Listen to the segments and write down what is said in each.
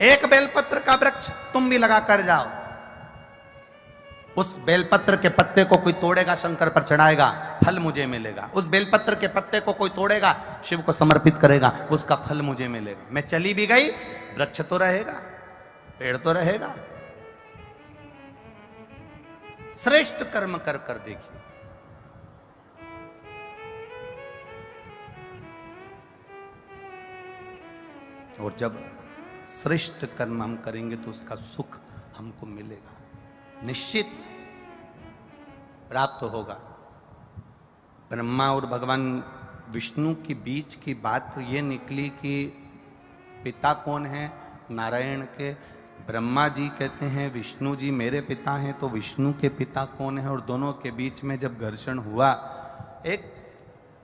एक बेलपत्र का वृक्ष तुम भी लगा कर जाओ, उस बेलपत्र के पत्ते को कोई तोड़ेगा, शंकर पर चढ़ाएगा, फल मुझे मिलेगा। उस बेलपत्र के पत्ते को कोई तोड़ेगा, शिव को समर्पित करेगा, उसका फल मुझे मिलेगा। मैं चली भी गई, वृक्ष तो रहेगा, पेड़ तो रहेगा। श्रेष्ठ कर्म कर कर देखिए। और जब श्रेष्ठ कर्म हम करेंगे तो उसका सुख हमको मिलेगा, निश्चित प्राप्त होगा। ब्रह्मा और भगवान विष्णु के बीच की बात ये निकली कि पिता कौन है नारायण के। ब्रह्मा जी कहते हैं विष्णु जी मेरे पिता हैं, तो विष्णु के पिता कौन है। और दोनों के बीच में जब घर्षण हुआ, एक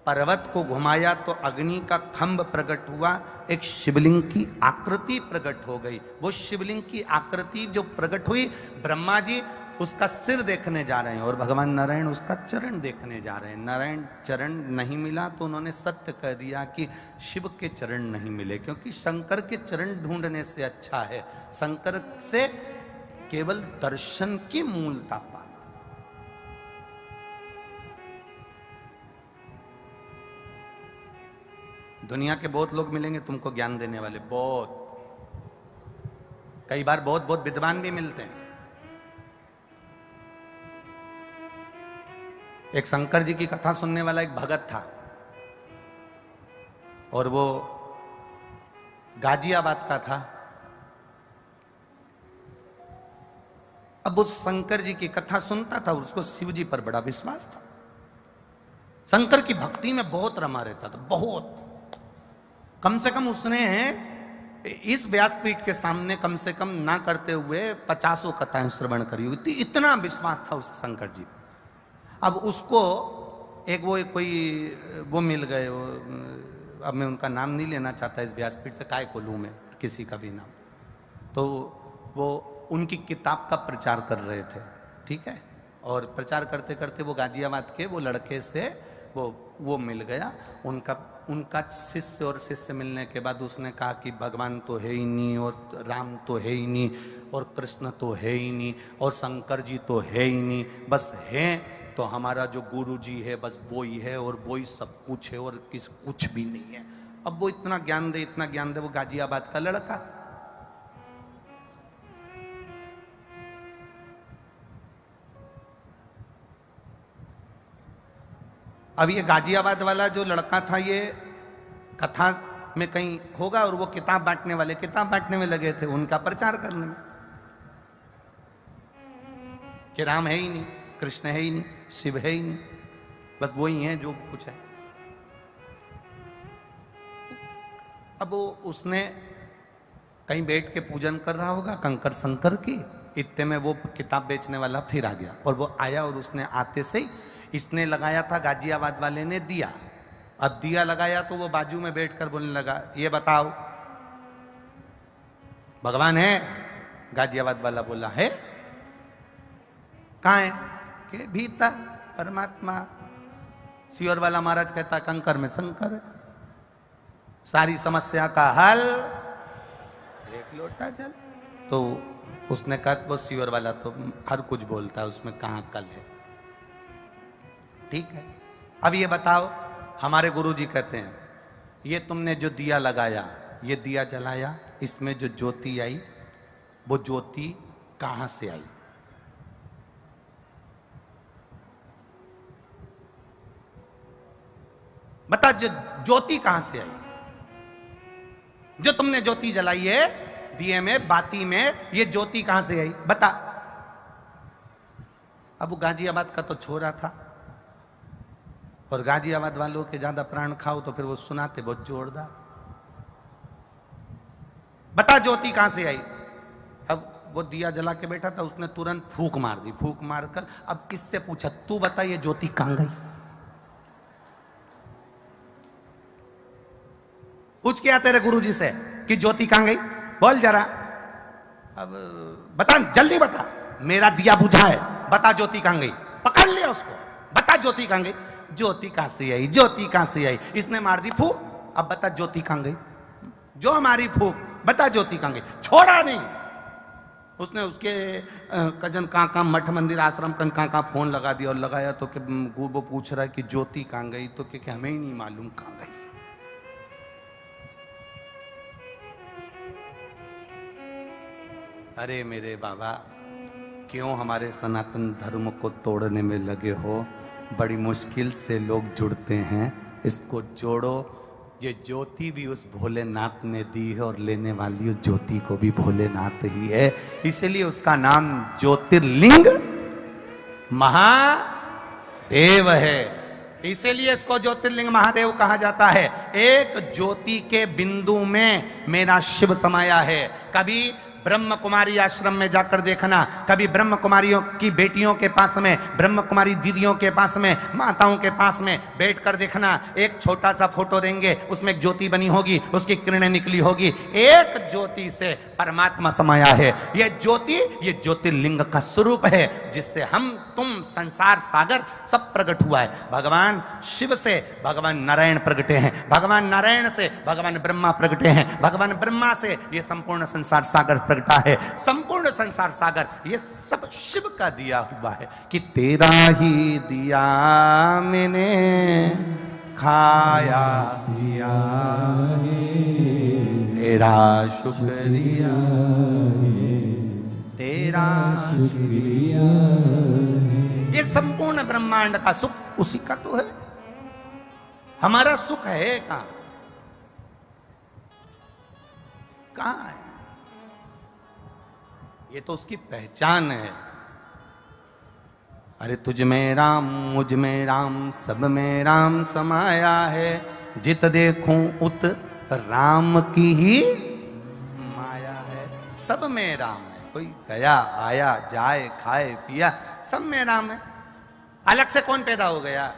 पर्वत को घुमाया तो अग्नि का खंभ प्रकट हुआ, एक शिवलिंग की आकृति प्रकट हो गई। वो शिवलिंग की आकृति जो प्रकट हुई, ब्रह्मा जी उसका सिर देखने जा रहे हैं और भगवान नारायण उसका चरण देखने जा रहे हैं। नारायण चरण नहीं मिला तो उन्होंने सत्य कह दिया कि शिव के चरण नहीं मिले, क्योंकि शंकर के चरण ढूंढने से अच्छा है शंकर से केवल दर्शन की मूलता पाना। दुनिया के बहुत लोग मिलेंगे तुमको ज्ञान देने वाले, बहुत, कई बार बहुत विद्वान भी मिलते हैं। एक शंकर जी की कथा सुनने वाला एक भगत था और वो गाजियाबाद का था। अब उस शंकर जी की कथा सुनता था, उसको शिव जी पर बड़ा विश्वास था, शंकर की भक्ति में बहुत रमा रहता था, बहुत। कम से कम उसने इस व्यासपीठ के सामने कम से कम ना करते हुए 50 कथाएं श्रवण करी हुई थी, इतना विश्वास था उस शंकर जी। अब उसको एक वो मिल गए, अब मैं उनका नाम नहीं लेना चाहता इस व्यासपीठ से, काय को लूं मैं किसी का भी नाम। तो वो उनकी किताब का प्रचार कर रहे थे, ठीक है। और प्रचार करते करते वो गाजियाबाद के वो लड़के से वो मिल गया। उनका शिष्य, और शिष्य मिलने के बाद उसने कहा कि भगवान तो है ही नहीं, और राम तो है ही नहीं, और कृष्ण तो है ही नहीं, और शंकर जी तो है ही नहीं, बस है तो हमारा जो गुरु जी है बस वो ही है, और वो ही सब कुछ है, और कुछ भी नहीं है। अब वो इतना ज्ञान दे, वो गाजियाबाद का लड़का। अब ये गाजियाबाद वाला जो लड़का था, ये कथा में कहीं होगा, और वो किताब बांटने में लगे थे, उनका प्रचार करने में कि राम है ही नहीं, कृष्ण है ही नहीं, शिव है ही नहीं, बस वो ही है जो कुछ है। अब वो उसने कहीं बैठ के पूजन कर रहा होगा कंकर शंकर की, इतने में वो किताब बेचने वाला फिर आ गया। और वो आया और उसने आते से ही इसने लगाया था, गाजियाबाद वाले ने दिया। अब दिया लगाया तो वो बाजू में बैठकर बोलने लगा, ये बताओ भगवान है? गाजियाबाद वाला बोला है। कहाँ है? के भीतर परमात्मा। सियोर वाला महाराज कहता कंकर में शंकर है, सारी समस्या का हल एक लोटा जल। तो उसने कहा, वो सियोर वाला तो हर कुछ बोलता है, उसमें कहाँ कल है, ठीक है। अब ये बताओ, हमारे गुरुजी कहते हैं ये तुमने जो दिया लगाया, ये दिया जलाया, इसमें जो ज्योति आई, वो ज्योति कहां से आई? बता, जो ज्योति कहां से आई? जो तुमने ज्योति जलाई है दिए में, बाती में, ये ज्योति कहां से आई बता। अब वो गाजियाबाद का तो छोरा था, और गाजियाबाद वालों के ज्यादा प्राण खाओ तो फिर वो सुनाते बहुत जोरदार। बता ज्योति कहां से आई? अब वो दिया जला के बैठा था, उसने तुरंत फूंक मार दी। फूंक मारकर अब किससे पूछा, तू बता ये ज्योति कहां गई? पूछ क्या तेरे गुरुजी से कि ज्योति कहां गई, बोल जरा। अब बता, जल्दी बता, मेरा दिया बुझा है, बता ज्योति कहां गई। पकड़ लिया उसको, बता ज्योति कहां गई। ज्योति कहां से आई? ज्योति कहां से आई? इसने मार दी फूंक। अब बता ज्योति कहां गई? जो हमारी फूंक बता ज्योति कहाँ गई। छोड़ा नहीं। उसने उसके कजन कहाँ मठ मंदिर आश्रम कहाँ फोन लगा दिया, और लगाया तो कि वो पूछ रहा है कि ज्योति कहाँ गई, तो कि हमें ही नहीं मालूम कहाँ गई। अरे मेरे बाबा, क्यों हमारे सनातन धर्म को तोड़ने में लगे हो? बड़ी मुश्किल से लोग जुड़ते हैं, इसको जोड़ो। ये ज्योति भी उस भोलेनाथ ने दी है, और लेने वाली उस ज्योति को भी भोलेनाथ ही है। इसलिए उसका नाम ज्योतिर्लिंग महादेव है। इसीलिए इसको ज्योतिर्लिंग महादेव कहा जाता है। एक ज्योति के बिंदु में मेरा शिव समाया है। कभी ब्रह्म कुमारी आश्रम में जाकर देखना, कभी ब्रह्म कुमारियों की बेटियों के पास में, ब्रह्म कुमारी दीदियों के पास में, माताओं के पास में बैठकर देखना। एक छोटा सा फोटो देंगे, उसमें एक ज्योति बनी होगी, उसकी किरणें निकली होगी। एक ज्योति से परमात्मा समाया है। ये ज्योति, ये ज्योतिर्लिंग का स्वरूप है, जिससे हम तुम संसार सागर सब प्रकट हुआ है। भगवान शिव से भगवान नारायण प्रगटे हैं, भगवान नारायण से भगवान ब्रह्मा प्रगटे हैं, भगवान ब्रह्मा से ये संपूर्ण संसार सागर प्रगटा है। संपूर्ण संसार सागर ये सब शिव का दिया हुआ है कि तेरा ही दिया मैंने खाया पिया, तेरा शुक्रिया, तेरा शुक्रिया। ये संपूर्ण ब्रह्मांड का सुख उसी का तो है। हमारा सुख है कहां है? ये तो उसकी पहचान है। अरे तुझ में राम, मुझ में राम, सब में राम समाया है। जित देखूं उत राम की ही माया है। सब में राम है। कोई गया आया जाए खाए पिया, सब में राम है। अलग से कौन पैदा हो गया?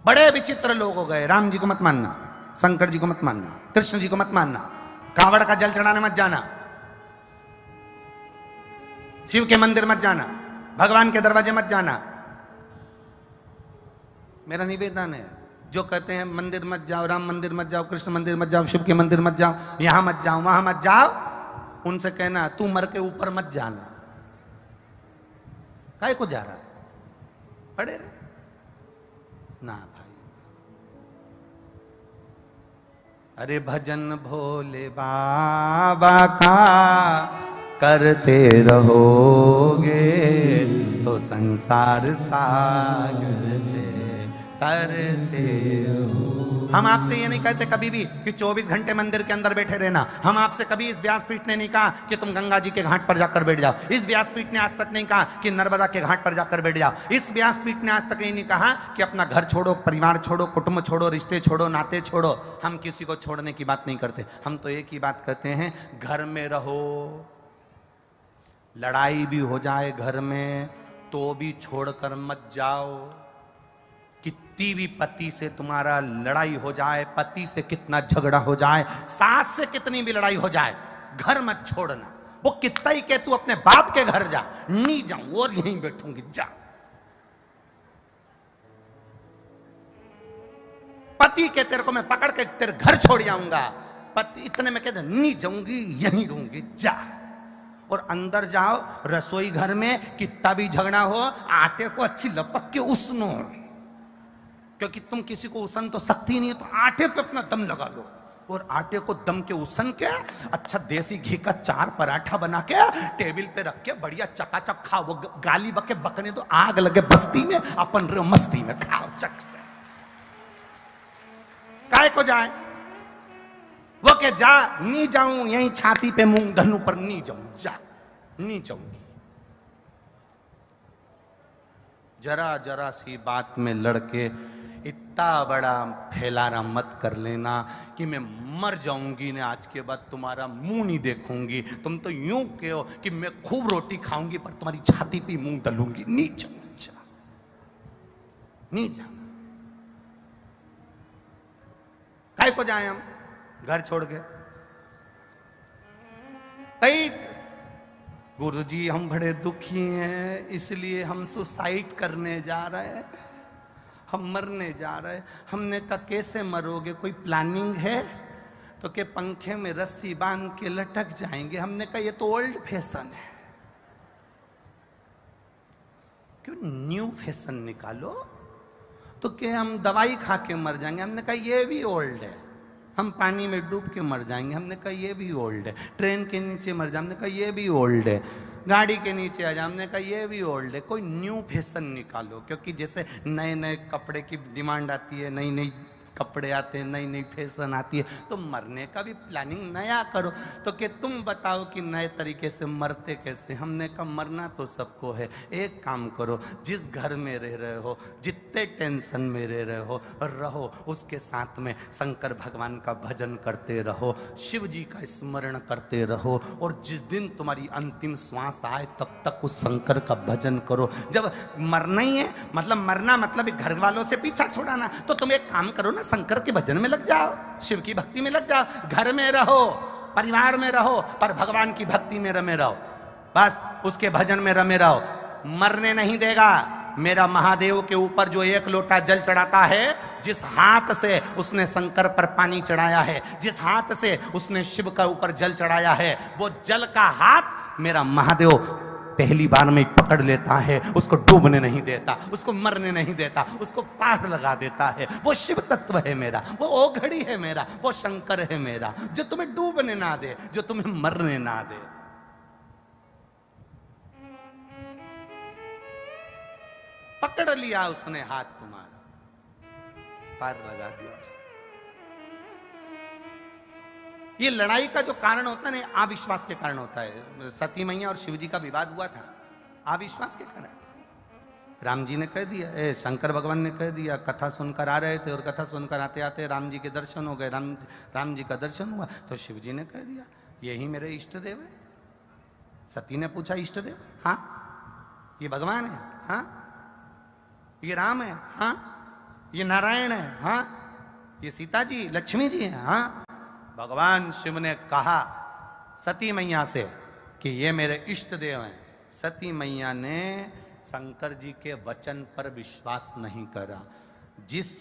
बड़े विचित्र लोग हो गए। राम जी को मत मानना, शंकर जी को मत मानना, कृष्ण जी को मत मानना, कावड़ का जल चढ़ाने मत जाना, शिव के मंदिर मत जाना, भगवान के दरवाजे मत जाना। मेरा निवेदन है, जो कहते हैं मंदिर मत जाओ, राम मंदिर मत जाओ, कृष्ण मंदिर मत जाओ, शिव के मंदिर मत जाओ, यहां मत जाओ, वहां मत जाओ, उनसे कहना तू मर के ऊपर मत जाना। काहे को जा रहा है? पड़े रहे ना भाई। अरे भजन भोले बाबा का करते रहोगे तो संसार सागर से तरते रहो। हम आपसे ये नहीं कहते कभी भी कि 24 घंटे मंदिर के अंदर बैठे रहना। हम आपसे कभी इस व्यासपीठ ने नहीं कहा कि तुम गंगा जी के घाट पर जाकर बैठ जाओ। इस व्यासपीठ ने आज तक नहीं कहा कि नर्मदा के घाट पर जाकर बैठ जाओ। इस व्यासपीठ ने आज तक नहीं कहा कि अपना घर छोड़ो, परिवार छोड़ो, कुटुंब छोड़ो, रिश्ते छोड़ो, नाते छोड़ो। हम किसी को छोड़ने की बात नहीं करते। हम तो एक ही बात कहते हैं, घर में रहो, लड़ाई भी हो जाए घर में तो भी छोड़कर मत जाओ। कितनी भी पति से तुम्हारा लड़ाई हो जाए, पति से कितना झगड़ा हो जाए, सास से कितनी भी लड़ाई हो जाए, घर मत छोड़ना। वो कितना ही के तू अपने बाप के घर जा, नहीं जाऊं और यहीं बैठूंगी, जा। पति के तेरे को मैं पकड़ के तेरे घर छोड़ जाऊंगा, पति इतने में कहते नहीं जाऊंगी, यहीं रहूंगी, जा। और अंदर जाओ रसोई घर में, कितना भी झगड़ा हो, आटे को अच्छी लपक के उसनो, क्योंकि तुम किसी को उसन तो सकती नहीं है, तो आटे पे अपना दम लगा लो। और आटे को दम के उसन के अच्छा देसी घी का 4 पराठा बना के टेबल पे रख के बढ़िया चकाचक खाओ। वो गाली बके बकने तो आग लगे बस्ती में, अपन रे मस्ती में खाओ चक से। काय को जाए वो के जा, नहीं जाऊं, यहीं छाती पे मूंग धनु पर नहीं जाऊं, जा, नहीं जाऊंगी। जरा जरा सी बात में लड़के इतना बड़ा फैलाना मत कर लेना कि मैं मर जाऊंगी ना, आज के बाद तुम्हारा मुंह नहीं देखूंगी। तुम तो यूं कहो कि मैं खूब रोटी खाऊंगी पर तुम्हारी छाती पे मूंग दलूंगी। नहीं जाऊंगा, जा, नहीं जाऊंगा। काय को जाए हम घर छोड़ के? कई गुरुजी हम बड़े दुखी हैं इसलिए हम सुसाइड करने जा रहे हैं। हम मरने जा रहे। हमने कहा कैसे मरोगे, कोई प्लानिंग है? तो के पंखे में रस्सी बांध के लटक जाएंगे। हमने कहा ये तो ओल्ड फैशन है, क्यों न्यू फैशन निकालो? तो के हम दवाई खा के मर जाएंगे। हमने कहा ये भी ओल्ड है। हम पानी में डूब के मर जाएंगे। हमने कहा ये भी ओल्ड है। ट्रेन के नीचे मर जाए, हमने कहा ये भी ओल्ड है। गाड़ी के नीचे आ जाए, हमने कहा ये भी ओल्ड है। कोई न्यू फैशन निकालो, क्योंकि जैसे नए नए कपड़े की डिमांड आती है, नई नई कपड़े आते हैं, नई नई फैशन आती है, तो मरने का भी प्लानिंग नया करो। तो कि तुम बताओ कि नए तरीके से मरते कैसे? हमने कहा मरना तो सबको है। एक काम करो, जिस घर में रह रहे हो, जितने टेंशन में रह रहे हो, रहो उसके साथ में शंकर भगवान का भजन करते रहो, शिव जी का स्मरण करते रहो, और जिस दिन तुम्हारी अंतिम श्वास आए तब तक उस शंकर का भजन करो। जब मरना ही है, मतलब मरना मतलब घर वालों से पीछा छुड़ाना, तो तुम एक काम करो ना, शंकर के भजन में लग जाओ, शिव की भक्ति में लग जाओ। घर में रहो, परिवार में रहो, पर भगवान की भक्ति में रमे रहो, बस उसके भजन में रमे रहो। मरने नहीं देगा। मेरा महादेव के ऊपर जो एक लोटा जल चढ़ाता है, जिस हाथ से उसने शंकर पर पानी चढ़ाया है, जिस हाथ से उसने शिव का ऊपर जल चढ़ाया है, वो जल का हाथ मेरा महादेव पहली बार में पकड़ लेता है, उसको डूबने नहीं देता, उसको मरने नहीं देता, उसको पार लगा देता है। वो शिव तत्व है मेरा, वो ओघड़ी है मेरा, वो शंकर है मेरा, जो तुम्हें डूबने ना दे, जो तुम्हें मरने ना दे। पकड़ लिया उसने हाथ तुम्हारा, पार लगा दिया उसने। ये लड़ाई का जो कारण होता है ना, अविश्वास के कारण होता है। सती मैया और शिवजी का विवाद हुआ था अविश्वास के कारण। राम जी ने कह दिया, शंकर भगवान ने कह दिया, कथा सुनकर आ रहे थे और कथा सुनकर आते आते राम जी के दर्शन हो गए, राम जी का दर्शन हुआ, तो शिव जी ने कह दिया यही मेरे इष्ट देव है। सती ने पूछा इष्ट देव? हाँ। ये भगवान है? हाँ। ये राम है? हाँ। ये नारायण है? हाँ। ये सीता जी लक्ष्मी जी है? हाँ। भगवान शिव ने कहा सती मैया से कि ये मेरे इष्ट देव हैं। सती मैया ने शंकर जी के वचन पर विश्वास नहीं करा। जिस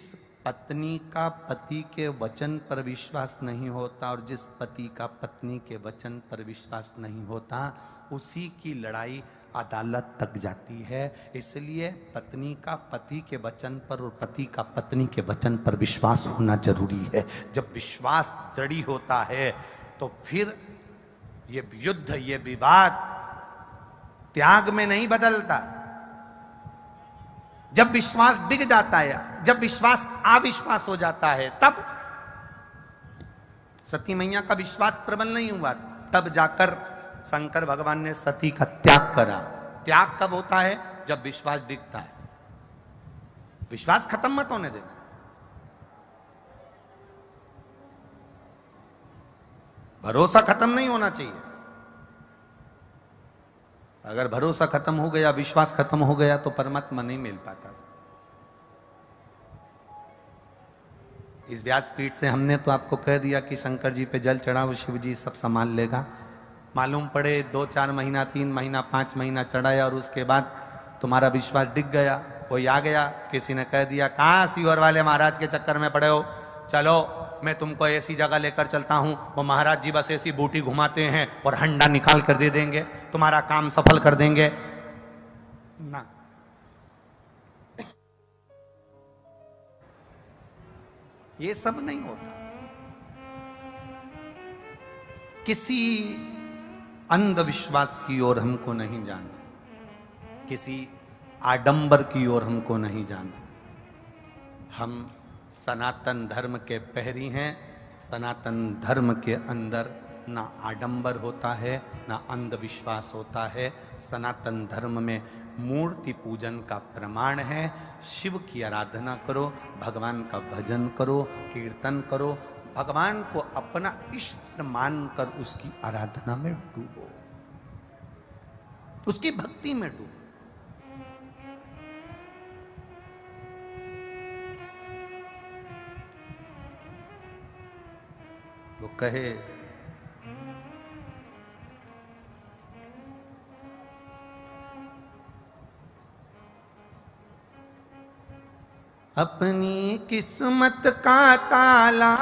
पत्नी का पति के वचन पर विश्वास नहीं होता और जिस पति का पत्नी के वचन पर विश्वास नहीं होता, उसी की लड़ाई अदालत तक जाती है। इसलिए पत्नी का पति के वचन पर और पति का पत्नी के वचन पर विश्वास होना जरूरी है। जब विश्वास दृढ़ होता है तो फिर ये युद्ध, ये विवाद त्याग में नहीं बदलता। जब विश्वास डिग जाता है, जब विश्वास अविश्वास हो जाता है, तब सती मैया का विश्वास प्रबल नहीं हुआ, तब जाकर शंकर भगवान ने सती का त्याग करा। त्याग कब होता है? जब विश्वास डिगता है। विश्वास खत्म मत होने देना। भरोसा खत्म नहीं होना चाहिए। अगर भरोसा खत्म हो गया, विश्वास खत्म हो गया, तो परमात्मा नहीं मिल पाता। इस व्यासपीठ से हमने तो आपको कह दिया कि शंकर जी पे जल चढ़ाओ, शिव जी सब संभाल लेगा। मालूम पड़े 2-4 महीना, 3 महीना, 5 महीना चढ़ाया और उसके बाद तुम्हारा विश्वास डिग गया, कोई आ गया, किसी ने कह दिया कहाँ सीवर वाले महाराज के चक्कर में पड़े हो, चलो मैं तुमको ऐसी जगह लेकर चलता हूं, वो महाराज जी बस ऐसी बूटी घुमाते हैं और हंडा निकाल कर दे देंगे, तुम्हारा काम सफल कर देंगे ना। ये सब नहीं होता। किसी अंधविश्वास की ओर हमको नहीं जाना, किसी आडंबर की ओर हमको नहीं जाना। हम सनातन धर्म के पहरी हैं। सनातन धर्म के अंदर ना आडंबर होता है, ना अंधविश्वास होता है। सनातन धर्म में मूर्ति पूजन का प्रमाण है। शिव की आराधना करो, भगवान का भजन करो, कीर्तन करो, भगवान को अपना इष्ट मानकर उसकी आराधना में डूबो, उसकी भक्ति में डूबो। वो कहे अपनी किस्मत का ताला,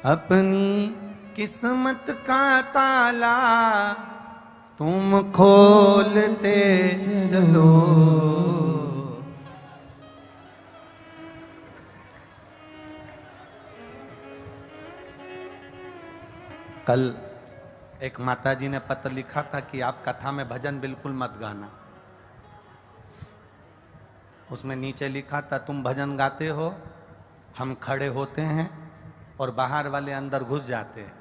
अपनी किस्मत का ताला तुम खोलते चलो। कल एक माताजी ने पत्र लिखा था कि आप कथा में भजन बिल्कुल मत गाना। उसमें नीचे लिखा था तुम भजन गाते हो, हम खड़े होते हैं और बाहर वाले अंदर घुस जाते हैं।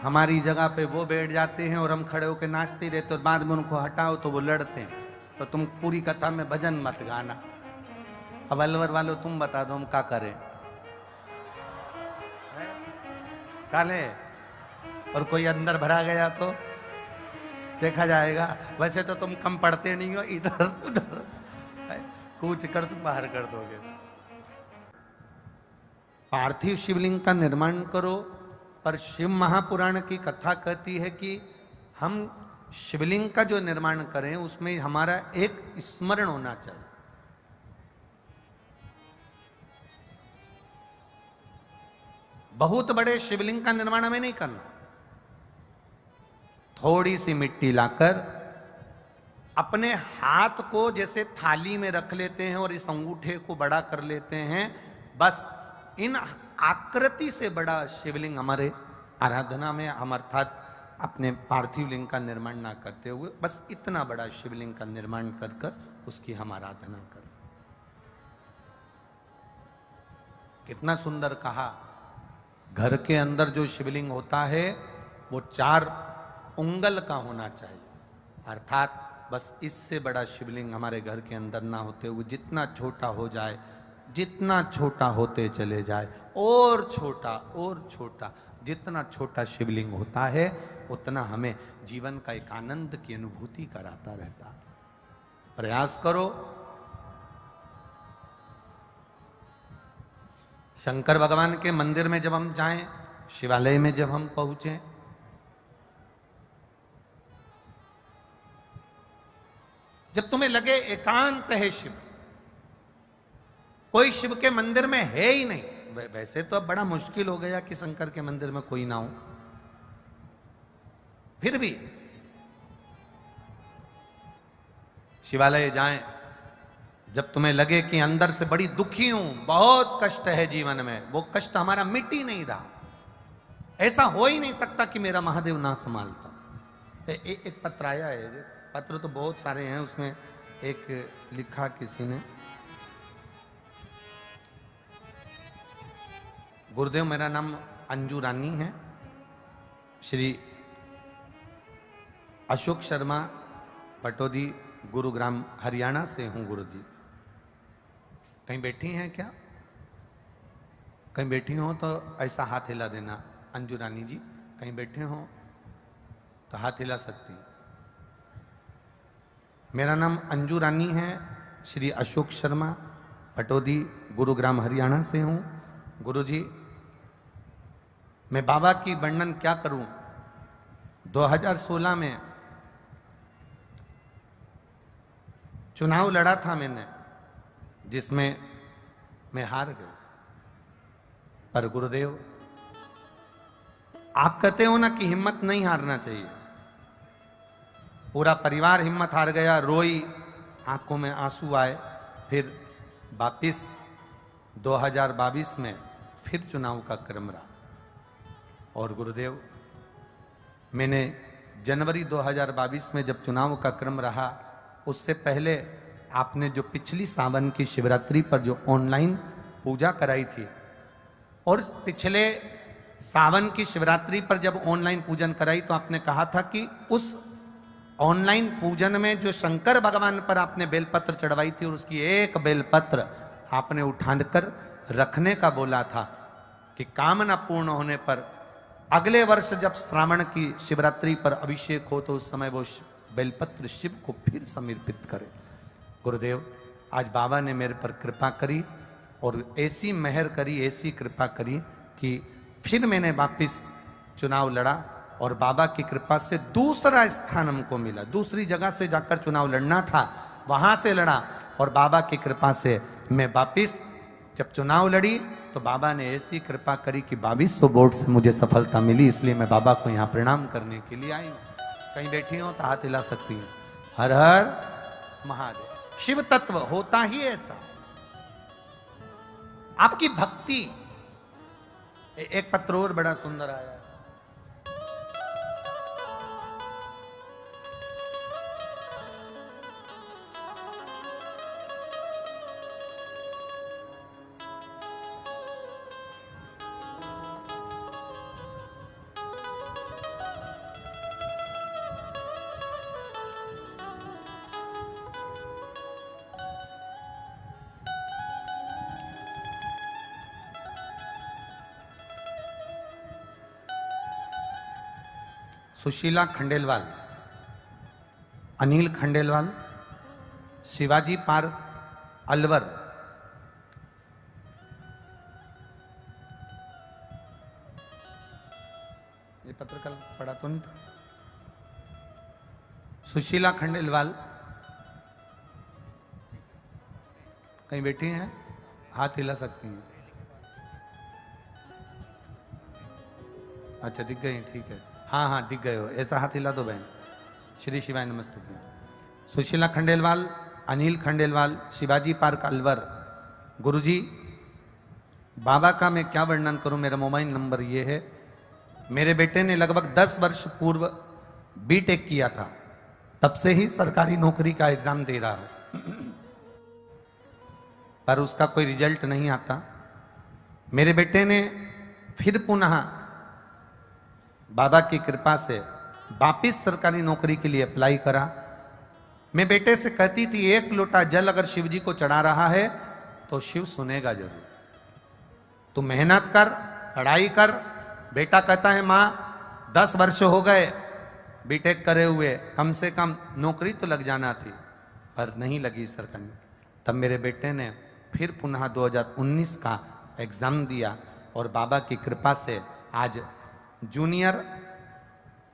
हमारी जगह पे वो बैठ जाते हैं और हम खड़े होकर नाचते रहते और बाद में उनको हटाओ तो वो लड़ते हैं। तो तुम पूरी कथा में भजन मत गाना। अब अलवर वालों तुम बता दो हम क्या करें। काले और कोई अंदर भरा गया तो देखा जाएगा। वैसे तो तुम कम पढ़ते नहीं हो, इधर उधर कूच कर तुम बाहर कर दोगे। पार्थिव शिवलिंग का निर्माण करो, पर शिव महापुराण की कथा कहती है कि हम शिवलिंग का जो निर्माण करें उसमें हमारा एक स्मरण होना चाहिए। बहुत बड़े शिवलिंग का निर्माण हमें नहीं करना। थोड़ी सी मिट्टी लाकर अपने हाथ को जैसे थाली में रख लेते हैं और इस अंगूठे को बड़ा कर लेते हैं, बस इन आकृति से बड़ा शिवलिंग हमारे आराधना में हम अर्थात अपने पार्थिव लिंग का निर्माण ना करते हुए बस इतना बड़ा शिवलिंग का निर्माण कर कर उसकी हम आराधना करें। कितना सुंदर कहा। घर के अंदर जो शिवलिंग होता है वो 4 उंगल का होना चाहिए, अर्थात बस इससे बड़ा शिवलिंग हमारे घर के अंदर ना होते हुए जितना छोटा हो जाए, जितना छोटा होते चले जाए और छोटा, जितना छोटा शिवलिंग होता है उतना हमें जीवन का एक आनंद की अनुभूति कराता रहता। प्रयास करो। शंकर भगवान के मंदिर में जब हम जाएं, शिवालय में जब हम पहुंचे, जब तुम्हें लगे एकांत है शिव, कोई शिव के मंदिर में है ही नहीं। वैसे तो अब बड़ा मुश्किल हो गया कि शंकर के मंदिर में कोई ना हो, फिर भी शिवालय जाएं। जब तुम्हें लगे कि अंदर से बड़ी दुखी हूं, बहुत कष्ट है जीवन में, वो कष्ट हमारा मिट ही नहीं रहा, ऐसा हो ही नहीं सकता कि मेरा महादेव ना संभालता। एक पत्र आया है, पत्र तो बहुत सारे हैं, उसमें एक लिखा किसी ने, गुरुदेव मेरा नाम अंजू रानी है, श्री अशोक शर्मा पटोदी गुरुग्राम हरियाणा से हूं गुरुजी। कहीं बैठी हैं क्या? कहीं बैठी हो तो ऐसा हाथ हिला देना। अंजू रानी जी कहीं बैठे हो तो हाथ हिला सकती। मेरा नाम अंजू रानी है, श्री अशोक शर्मा पटोदी गुरुग्राम हरियाणा से हूं गुरुजी। मैं बाबा की वर्णन क्या करूं। 2016 में चुनाव लड़ा था मैंने, जिसमें मैं हार गया। पर गुरुदेव आप कहते हो ना कि हिम्मत नहीं हारना चाहिए। पूरा परिवार हिम्मत हार गया, रोई, आंखों में आंसू आए। फिर वापिस 2022 में फिर चुनाव का क्रम रहा। और गुरुदेव मैंने जनवरी 2022 में जब चुनाव का क्रम रहा, उससे पहले आपने जो पिछली सावन की शिवरात्रि पर जो ऑनलाइन पूजा कराई थी, और पिछले सावन की शिवरात्रि पर जब ऑनलाइन पूजन कराई तो आपने कहा था कि उस ऑनलाइन पूजन में जो शंकर भगवान पर आपने बेलपत्र चढ़वाई थी और उसकी एक बेलपत्र आपने उठाकर रखने का बोला था कि कामना पूर्ण होने पर अगले वर्ष जब श्रावण की शिवरात्रि पर अभिषेक हो तो उस समय वो बेलपत्र शिव को फिर समर्पित करे। गुरुदेव आज बाबा ने मेरे पर कृपा करी और ऐसी मेहर करी, ऐसी कृपा करी कि फिर मैंने वापिस चुनाव लड़ा और बाबा की कृपा से दूसरा स्थान हमको मिला। दूसरी जगह से जाकर चुनाव लड़ना था, वहां से लड़ा और बाबा की कृपा से मैं वापिस जब चुनाव लड़ी तो बाबा ने ऐसी कृपा करी कि 2200 वोट से मुझे सफलता मिली। इसलिए मैं बाबा को यहाँ प्रणाम करने के लिए आई हूँ। कहीं बैठी हो तो हाथ हिला सकती हैं। हर हर महादेव। शिव तत्व होता ही ऐसा। आपकी भक्ति। एक पत्र और बड़ा सुंदर आया। सुशीला खंडेलवाल, अनिल खंडेलवाल, शिवाजी पार्क, अलवर। ये पत्र कल पढ़ा तो नहीं था। सुशीला खंडेलवाल कहीं बैठी हैं, हाथ हिला सकती हैं। अच्छा दिख गई, ठीक है। हाँ हाँ दिख गए हो, ऐसा हाथ हिला दो बहन। श्री शिवाय नमस्तुभ्यं। सुशीला खंडेलवाल, अनिल खंडेलवाल, शिवाजी पार्क, अलवर। गुरुजी बाबा का मैं क्या वर्णन करूं। मेरा मोबाइल नंबर ये है। मेरे बेटे ने लगभग 10 वर्ष पूर्व बीटेक किया था, तब से ही सरकारी नौकरी का एग्जाम दे रहा है पर उसका कोई रिजल्ट नहीं आता। मेरे बेटे ने फिर पुनः बाबा की कृपा से वापिस सरकारी नौकरी के लिए अप्लाई करा। मैं बेटे से कहती थी एक लोटा जल अगर शिव जी को चढ़ा रहा है तो शिव सुनेगा जरूर। तू मेहनत कर, पढ़ाई कर। बेटा कहता है माँ 10 वर्ष हो गए बीटेक करे हुए, कम से कम नौकरी तो लग जाना थी, पर नहीं लगी सरकारी। तब मेरे बेटे ने फिर पुनः 2019 का एग्जाम दिया और बाबा की कृपा से आज जूनियर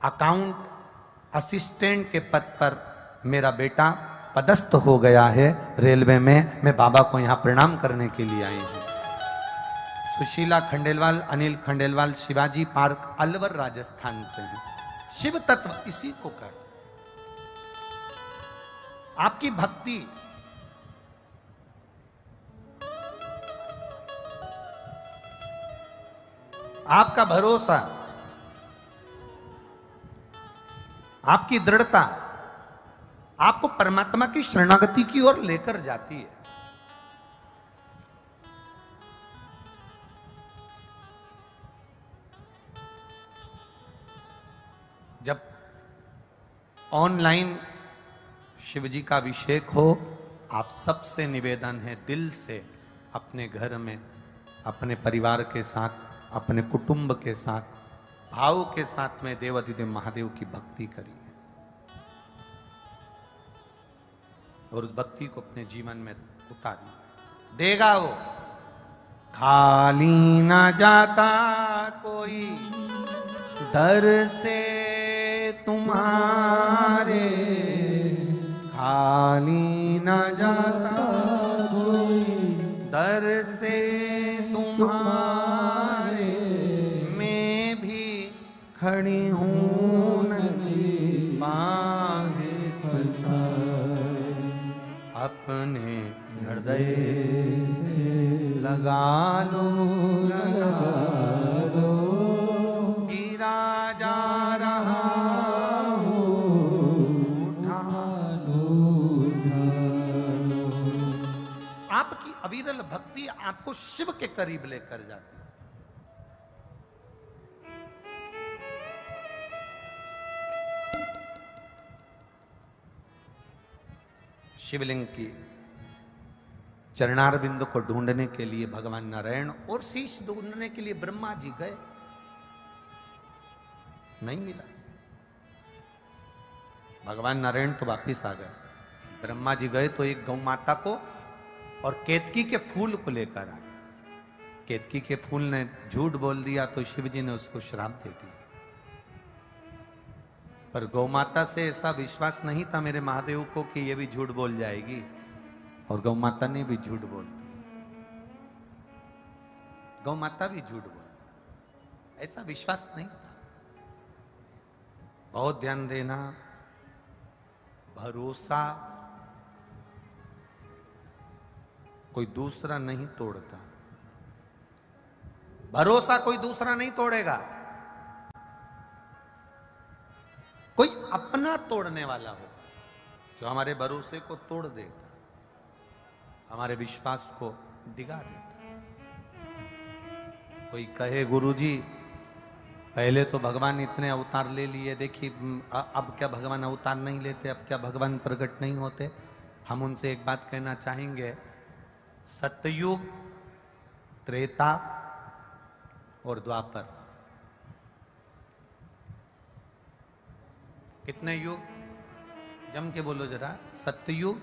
अकाउंट असिस्टेंट के पद पर मेरा बेटा पदस्थ हो गया है रेलवे में। मैं बाबा को यहाँ प्रणाम करने के लिए आई हूँ। सुशीला खंडेलवाल, अनिल खंडेलवाल, शिवाजी पार्क, अलवर, राजस्थान से हैं। शिव तत्व इसी को कहते हैं। आपकी भक्ति, आपका भरोसा, आपकी दृढ़ता आपको परमात्मा की शरणागति की ओर लेकर जाती है। जब ऑनलाइन शिव जी का अभिषेक हो, आप सबसे निवेदन है दिल से अपने घर में अपने परिवार के साथ, अपने कुटुंब के साथ, भाव के साथ में देवाधिदेव महादेव की भक्ति करिए और उस भक्ति को अपने जीवन में उतारिए। देगा वो। खाली ना जाता कोई दर से तुम्हारे, खाली ना जाता कोई दर से तुम्हारे, मैं भी खड़ी हूँ नंगी बाहें फंसाए, अपने हृदय से लगा लो, गिरा जा रहा हूँ, उठा लो। आपकी अविरल भक्ति आपको शिव के करीब लेकर जाती है। शिवलिंग की चरणार बिंदु को ढूंढने के लिए भगवान नारायण और शीश ढूंढने के लिए ब्रह्मा जी गए, नहीं मिला। भगवान नारायण तो वापिस आ गए। ब्रह्मा जी गए तो एक गौ माता को और केतकी के फूल को लेकर आ गए। केतकी के फूल ने झूठ बोल दिया तो शिव जी ने उसको श्राप दे दिया। पर गौ माता से ऐसा विश्वास नहीं था मेरे महादेव को कि ये भी झूठ बोल जाएगी, और गौ माता ने भी झूठ बोल दिया। गौ माता भी झूठ बोल, ऐसा विश्वास नहीं था। बहुत ध्यान देना, भरोसा कोई दूसरा नहीं तोड़ता, भरोसा कोई दूसरा नहीं तोड़ेगा, कोई अपना तोड़ने वाला होगा जो हमारे भरोसे को तोड़ देता, हमारे विश्वास को डिगा देता। कोई कहे गुरुजी पहले तो भगवान इतने अवतार ले लिए, देखिए अब क्या भगवान अवतार नहीं लेते, अब क्या भगवान प्रकट नहीं होते। हम उनसे एक बात कहना चाहेंगे, सतयुग, त्रेता और द्वापर, कितने युग? जम के बोलो जरा, सतयुग,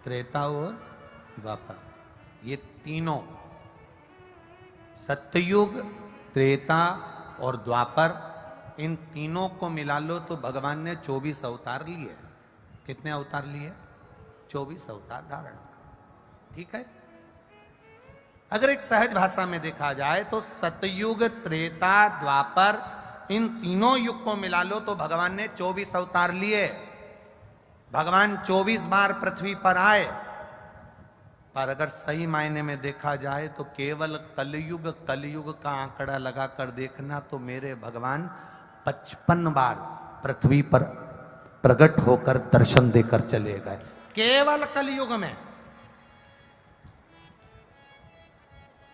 त्रेता और द्वापर, ये तीनों, सतयुग, त्रेता और द्वापर, इन तीनों को मिला लो तो भगवान ने 24 अवतार लिए। कितने अवतार लिए? 24 अवतार धारण। ठीक है। अगर एक सहज भाषा में देखा जाए तो सतयुग, त्रेता, द्वापर, इन तीनों युग को मिला लो तो भगवान ने 24 अवतार लिए। भगवान 24 बार पृथ्वी पर आए, पर अगर सही मायने में देखा जाए तो केवल कलयुग का आंकड़ा लगाकर देखना तो मेरे भगवान 55 बार पृथ्वी पर प्रकट होकर दर्शन देकर चले गए, केवल कलयुग में।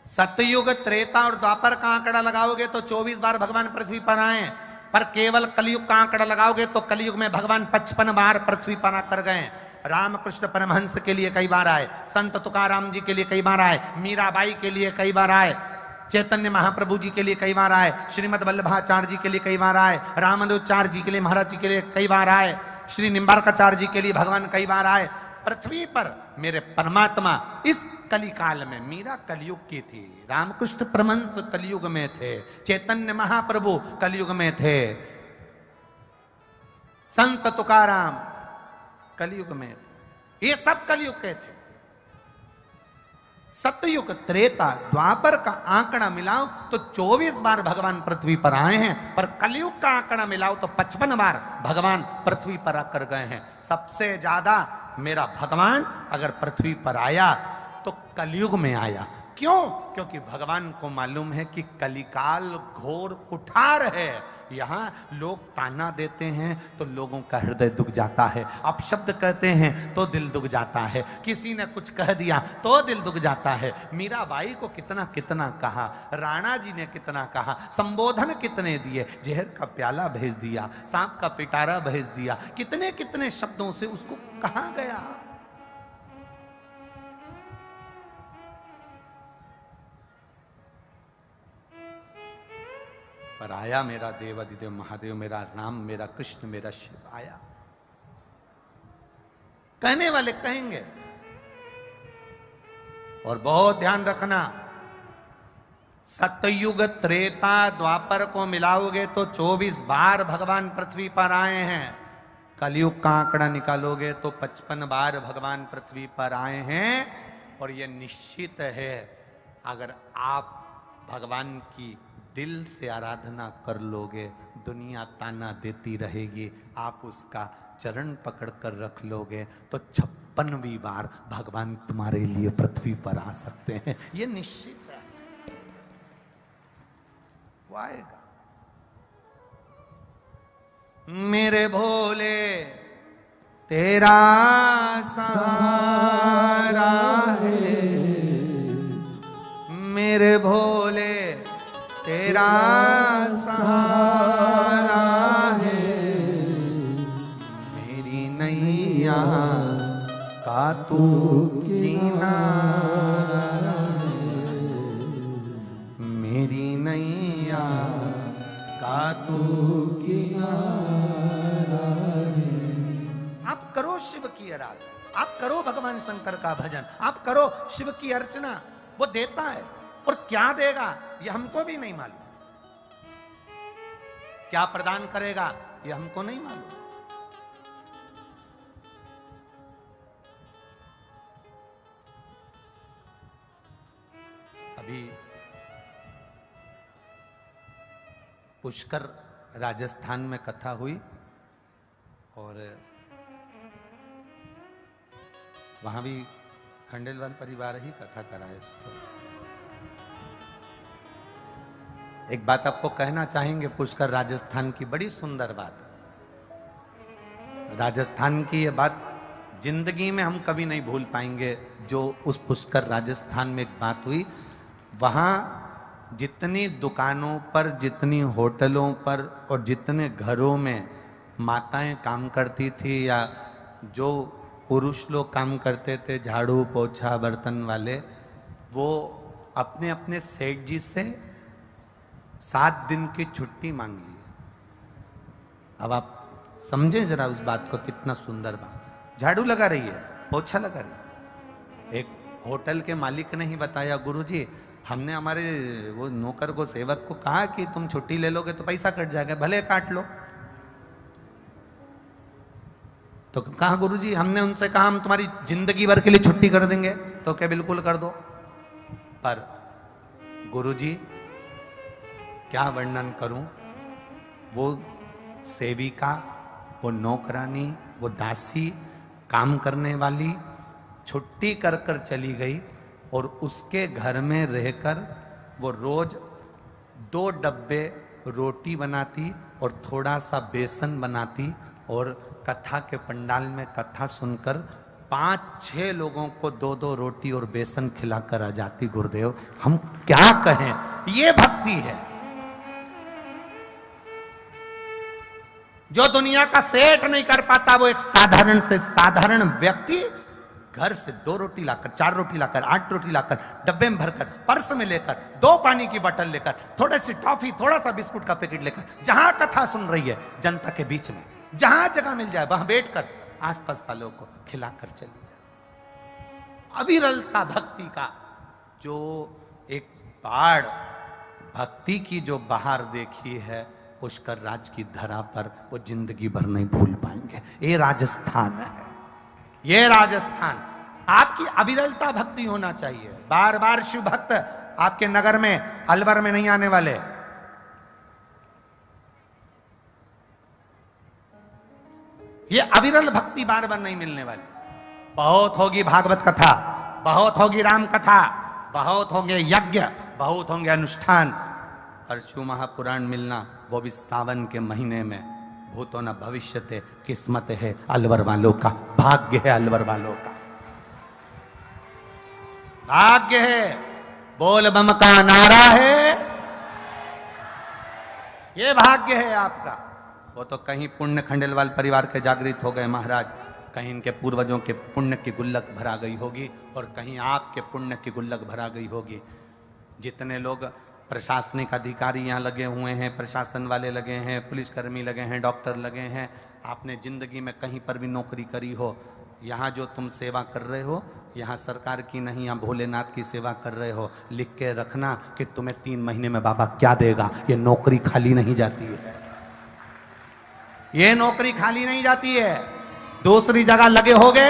सतयुग, त्रेता और द्वापर का आंकड़ा लगाओगे तो 24 बार भगवान पृथ्वी पर आए, पर केवल कलयुग का आंकड़ा लगाओगे तो कलयुग में भगवान 55 बार पृथ्वी पर आकर गए। रामकृष्ण परमहंस के लिए कई बार आए, संत तुकाराम जी के लिए कई बार आए, मीराबाई के लिए कई बार आए, चैतन्य महाप्रभु जी के लिए कई बार आए, श्रीमद वल्लभाचार्य जी के लिए कई बार आए, रामानुजाचार्य जी के लिए, महाराज जी के लिए कई बार आए, श्री निम्बार्काचार्य जी के लिए भगवान कई बार आए। पृथ्वी पर मेरे परमात्मा इस कलिकाल में, मीरा कलयुग की थी, रामकृष्ण परमहंस कलयुग में थे, चैतन्य महाप्रभु कलयुग में थे, संत तुकाराम कलयुग में थे, ये सब कलयुग के थे। सतयुग, त्रेता, द्वापर का आंकड़ा मिलाओ तो 24 बार भगवान पृथ्वी पर आए हैं, पर कलयुग का आंकड़ा मिलाओ तो 55 बार भगवान पृथ्वी पर आकर गए हैं। सबसे ज्यादा मेरा भगवान अगर पृथ्वी पर आया तो कलयुग में आया। क्यों? क्योंकि भगवान को मालूम है कि कलिकाल घोर कुठार है, यहां लोग ताना देते हैं तो लोगों का हृदय दुख जाता है, अपशब्द कहते हैं तो दिल दुख जाता है, किसी ने कुछ कह दिया तो दिल दुख जाता है। मीराबाई को कितना कितना कहा, राणा जी ने कितना कहा, संबोधन कितने दिए, जहर का प्याला भेज दिया, सांप का पिटारा भेज दिया, कितने कितने शब्दों से उसको कहा गया। पर आया मेरा देव अधिदेव महादेव, मेरा राम, मेरा कृष्ण, मेरा शिव आया। कहने वाले कहेंगे, और बहुत ध्यान रखना, सतयुग, त्रेता, द्वापर को मिलाओगे तो 24 बार भगवान पृथ्वी पर आए हैं। कलयुग का आंकड़ा निकालोगे तो 55 बार भगवान पृथ्वी पर आए हैं। और यह निश्चित है, अगर आप भगवान की दिल से आराधना कर लोगे, दुनिया ताना देती रहेगी, आप उसका चरण पकड़ कर रख लोगे तो 56वीं बार भगवान तुम्हारे लिए पृथ्वी पर आ सकते हैं। ये निश्चित है, वो आएगा। मेरे भोले तेरा सहारा है, मेरे भोले तेरा सहारा है, मेरी नैया का तू किनारा है, मेरी नैया का तू किनारा है। आप करो शिव की आराधना, आप करो भगवान शंकर का भजन, आप करो शिव की अर्चना, वो देता है। और क्या देगा ये हमको भी नहीं मालूम, क्या प्रदान करेगा ये हमको नहीं मालूम। अभी पुष्कर राजस्थान में कथा हुई और वहां भी खंडेलवाल परिवार ही कथा कराए। एक बात आपको कहना चाहेंगे, पुष्कर राजस्थान की बड़ी सुंदर बात, राजस्थान की ये बात जिंदगी में हम कभी नहीं भूल पाएंगे। जो उस पुष्कर राजस्थान में एक बात हुई, वहां जितनी दुकानों पर, जितनी होटलों पर और जितने घरों में माताएं काम करती थी या जो पुरुष लोग काम करते थे, झाड़ू पोछा बर्तन वाले, वो अपने अपने सेठ जी से 7 दिन की छुट्टी मांग ली। अब आप समझे जरा उस बात को, कितना सुंदर बात। झाड़ू लगा रही है, पोछा लगा रही है। एक होटल के मालिक ने ही बताया, गुरुजी हमने हमारे वो नौकर को, सेवक को कहा कि तुम छुट्टी ले लोगे तो पैसा कट जाएगा, भले काट लो। तो कहा गुरुजी, हमने उनसे कहा हम तुम्हारी जिंदगी भर के लिए छुट्टी कर देंगे, तो क्या बिल्कुल कर दो। पर गुरुजी क्या वर्णन करूं, वो सेविका, वो नौकरानी, वो दासी, काम करने वाली छुट्टी कर कर चली गई और उसके घर में रहकर वो रोज 2 डब्बे रोटी बनाती और थोड़ा सा बेसन बनाती और कथा के पंडाल में कथा सुनकर 5-6 लोगों को 2-2 रोटी और बेसन खिलाकर आ जाती। गुरुदेव हम क्या कहें, ये भक्ति है। जो दुनिया का सेठ नहीं कर पाता, वो एक साधारण से साधारण व्यक्ति घर से 2 रोटी लाकर, 4 रोटी लाकर, 8 रोटी लाकर, डब्बे में भरकर, पर्स में लेकर, 2 पानी की बोतल लेकर, थोड़ी सी टॉफी, थोड़ा सा बिस्कुट का पैकेट लेकर, जहां कथा सुन रही है जनता के बीच में, जहां जगह मिल जाए वहां बैठकर आसपास वालों को खिलाकर चली जाए। अविरलता भक्ति का जो एक बाढ़ भक्ति की जो बाहर देखी है पुष्कर राज की धरा पर, वो जिंदगी भर नहीं भूल पाएंगे। ये राजस्थान है, ये राजस्थान। आपकी अविरलता भक्ति होना चाहिए। बार बार शिव भक्त आपके नगर में, अलवर में नहीं आने वाले। ये अविरल भक्ति बार बार नहीं मिलने वाली। बहुत होगी भागवत कथा, बहुत होगी राम कथा, बहुत होंगे यज्ञ, बहुत होंगे अनुष्ठान, पर शिव महापुराण मिलना वो भी सावन के महीने में, भूतो न भविष्यते, किस्मत है अलवर वालों का, भाग्य है अलवर वालों का, भाग्य है। बोल बम का नारा है, ये भाग्य है आपका। वो तो कहीं पुण्य खंडेलवाल परिवार के जागृत हो गए महाराज, कहीं इनके पूर्वजों के पुण्य की गुल्लक भरा गई होगी और कहीं आपके पुण्य की गुल्लक भरा गई होगी। जितने लोग प्रशासनिक अधिकारी यहाँ लगे हुए हैं, प्रशासन वाले लगे हैं, पुलिसकर्मी लगे हैं, डॉक्टर लगे हैं, आपने जिंदगी में कहीं पर भी नौकरी करी हो, यहाँ जो तुम सेवा कर रहे हो, यहाँ सरकार की नहीं, यहाँ भोलेनाथ की सेवा कर रहे हो, लिख के रखना कि तुम्हें 3 महीने में बाबा क्या देगा। ये नौकरी खाली नहीं जाती है, ये नौकरी खाली नहीं जाती है। दूसरी जगह लगे होगे,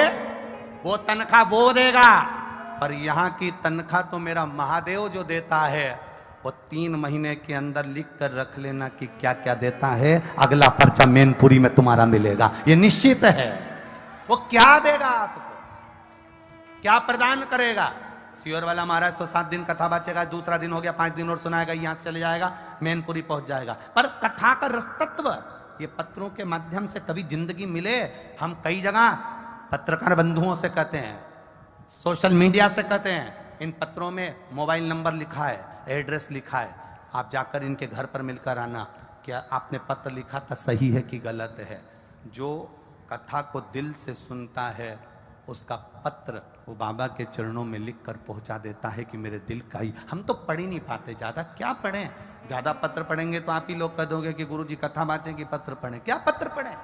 वो तनख्वाह वो देगा, पर यहाँ की तनख्वाह तो मेरा महादेव जो देता है, वो 3 महीने के अंदर लिख कर रख लेना कि क्या क्या देता है। अगला पर्चा मैनपुरी में तुम्हारा मिलेगा, ये निश्चित है। वो क्या देगा आपको, क्या प्रदान करेगा। सियोर वाला महाराज तो 7 दिन कथा बाचेगा, दूसरा दिन हो गया, 5 दिन और सुनाएगा, यहां चले जाएगा, मैनपुरी पहुंच जाएगा। पर कथा का रसतत्व ये पत्रों के माध्यम से कभी जिंदगी मिले। हम कई जगह पत्रकार बंधुओं से कहते हैं, सोशल मीडिया से कहते हैं, इन पत्रों में मोबाइल नंबर लिखा है, एड्रेस लिखा है, आप जाकर इनके घर पर मिलकर आना, क्या आपने पत्र लिखा था सही है कि गलत है। जो कथा को दिल से सुनता है, उसका पत्र वो बाबा के चरणों में लिख कर पहुंचा देता है कि मेरे दिल का ही। हम तो पढ़ ही नहीं पाते, ज्यादा क्या पढ़ें, ज्यादा पत्र पढ़ेंगे तो आप ही लोग कह दोगे कि गुरुजी कथा बाँचें कि पत्र पढ़ें। क्या पत्र पढ़ें,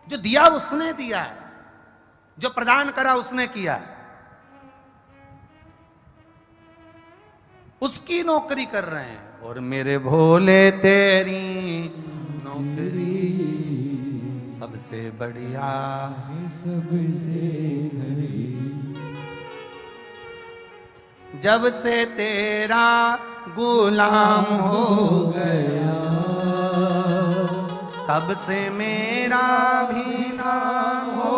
जो दिया उसने दिया है, जो प्रदान करा उसने किया है, उसकी नौकरी कर रहे हैं। और मेरे भोले तेरी नौकरी सबसे बढ़िया सबसे घड़ी जब से तेरा गुलाम हो गया तब से मेरा भी नाम हो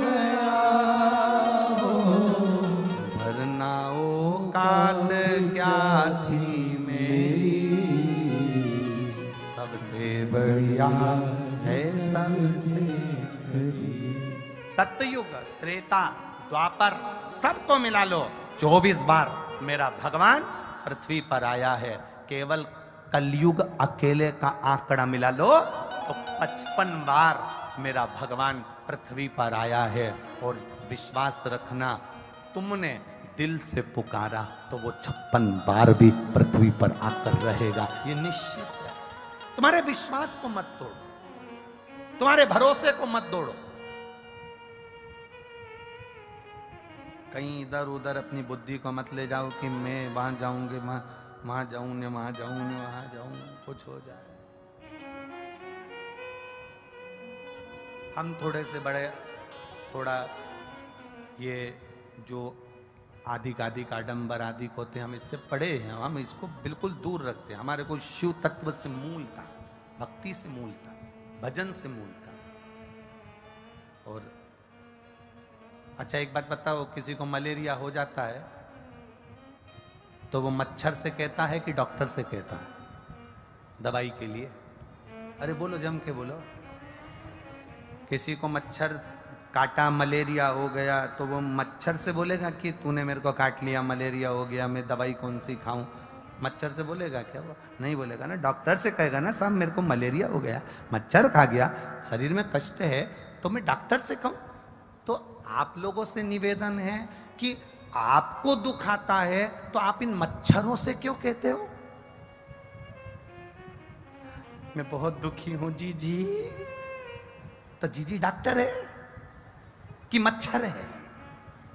गया वरना औकात क्या थी मेरी सबसे बढ़िया है सबसे सत्ययुग त्रेता द्वापर सबको मिला लो 24 बार मेरा भगवान पृथ्वी पर आया है। केवल कलयुग अकेले का आंकड़ा मिला लो तो 55 बार मेरा भगवान पृथ्वी पर आया है। और विश्वास रखना तुमने दिल से पुकारा तो वो 56 बार भी पृथ्वी पर आकर रहेगा, ये निश्चित है। तुम्हारे विश्वास को मत तोड़ो, तुम्हारे भरोसे को मत तोड़ो। कहीं इधर उधर अपनी बुद्धि को मत ले जाओ कि मैं वहां जाऊंगे, वहां जाऊं ने वहां जाऊं ने वहां जाऊं, कुछ हो जाए। हम थोड़े से बड़े थोड़ा ये जो आदिक आदिक आडंबर आदिक होते हैं, हम इससे पढ़े हैं, हम इसको बिल्कुल दूर रखते हैं। हमारे को शिव तत्व से मूल था, भक्ति से मूल था, भजन से मूल था। और अच्छा एक बात बताओ, किसी को मलेरिया हो जाता है तो वो मच्छर से कहता है कि डॉक्टर से कहता है दवाई के लिए? अरे बोलो, जम के बोलो। किसी को मच्छर काटा, मलेरिया हो गया, तो वो मच्छर से बोलेगा कि तूने मेरे को काट लिया, मलेरिया हो गया, मैं दवाई कौन सी खाऊं? मच्छर से बोलेगा क्या? वो नहीं बोलेगा ना। डॉक्टर से कहेगा ना, साहब मेरे को मलेरिया हो गया, मच्छर खा गया, शरीर में कष्ट है, तो मैं डॉक्टर से कहूं। तो आप लोगों से निवेदन है कि आपको दुख आता है तो आप इन मच्छरों से क्यों कहते हो? मैं बहुत दुखी हूं जी। तो जी डॉक्टर है कि मच्छर है?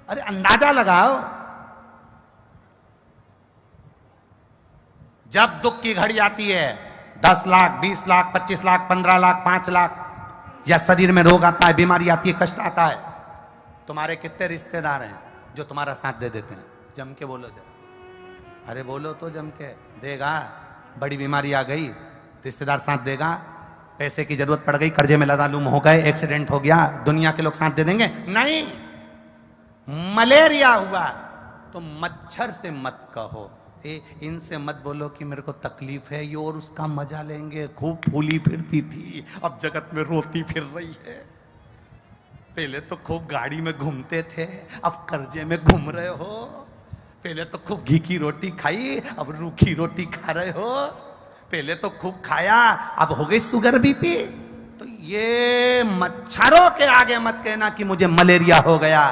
अरे अंदाजा लगाओ। जब दुख की घड़ी आती है, 10 लाख 20 लाख 25 लाख 15 लाख 5 लाख या शरीर में रोग आता है, बीमारी आती है, कष्ट आता है, तुम्हारे कितने रिश्तेदार हैं जो तुम्हारा साथ दे देते हैं? जम के बोलो जरा। अरे बोलो तो जम के। देगा? बड़ी बीमारी आ गई, रिश्तेदार साथ देगा? पैसे की जरूरत पड़ गई, कर्जे में लदालूम हो गए, एक्सीडेंट हो गया, दुनिया के लोग साथ दे देंगे? नहीं। मलेरिया हुआ तो मच्छर से मत कहो, इनसे मत बोलो कि मेरे को तकलीफ है, ये और उसका मजा लेंगे। खूब फूली फिरती थी, अब जगत में रोती फिर रही है। पहले तो खूब गाड़ी में घूमते थे, अब कर्जे में घूम रहे हो। पहले तो खूब घी की रोटी खाई, अब रूखी रोटी खा रहे हो। पहले तो खूब खाया, अब हो गई शुगर बीपी। तो ये मच्छरों के आगे मत कहना कि मुझे मलेरिया हो गया।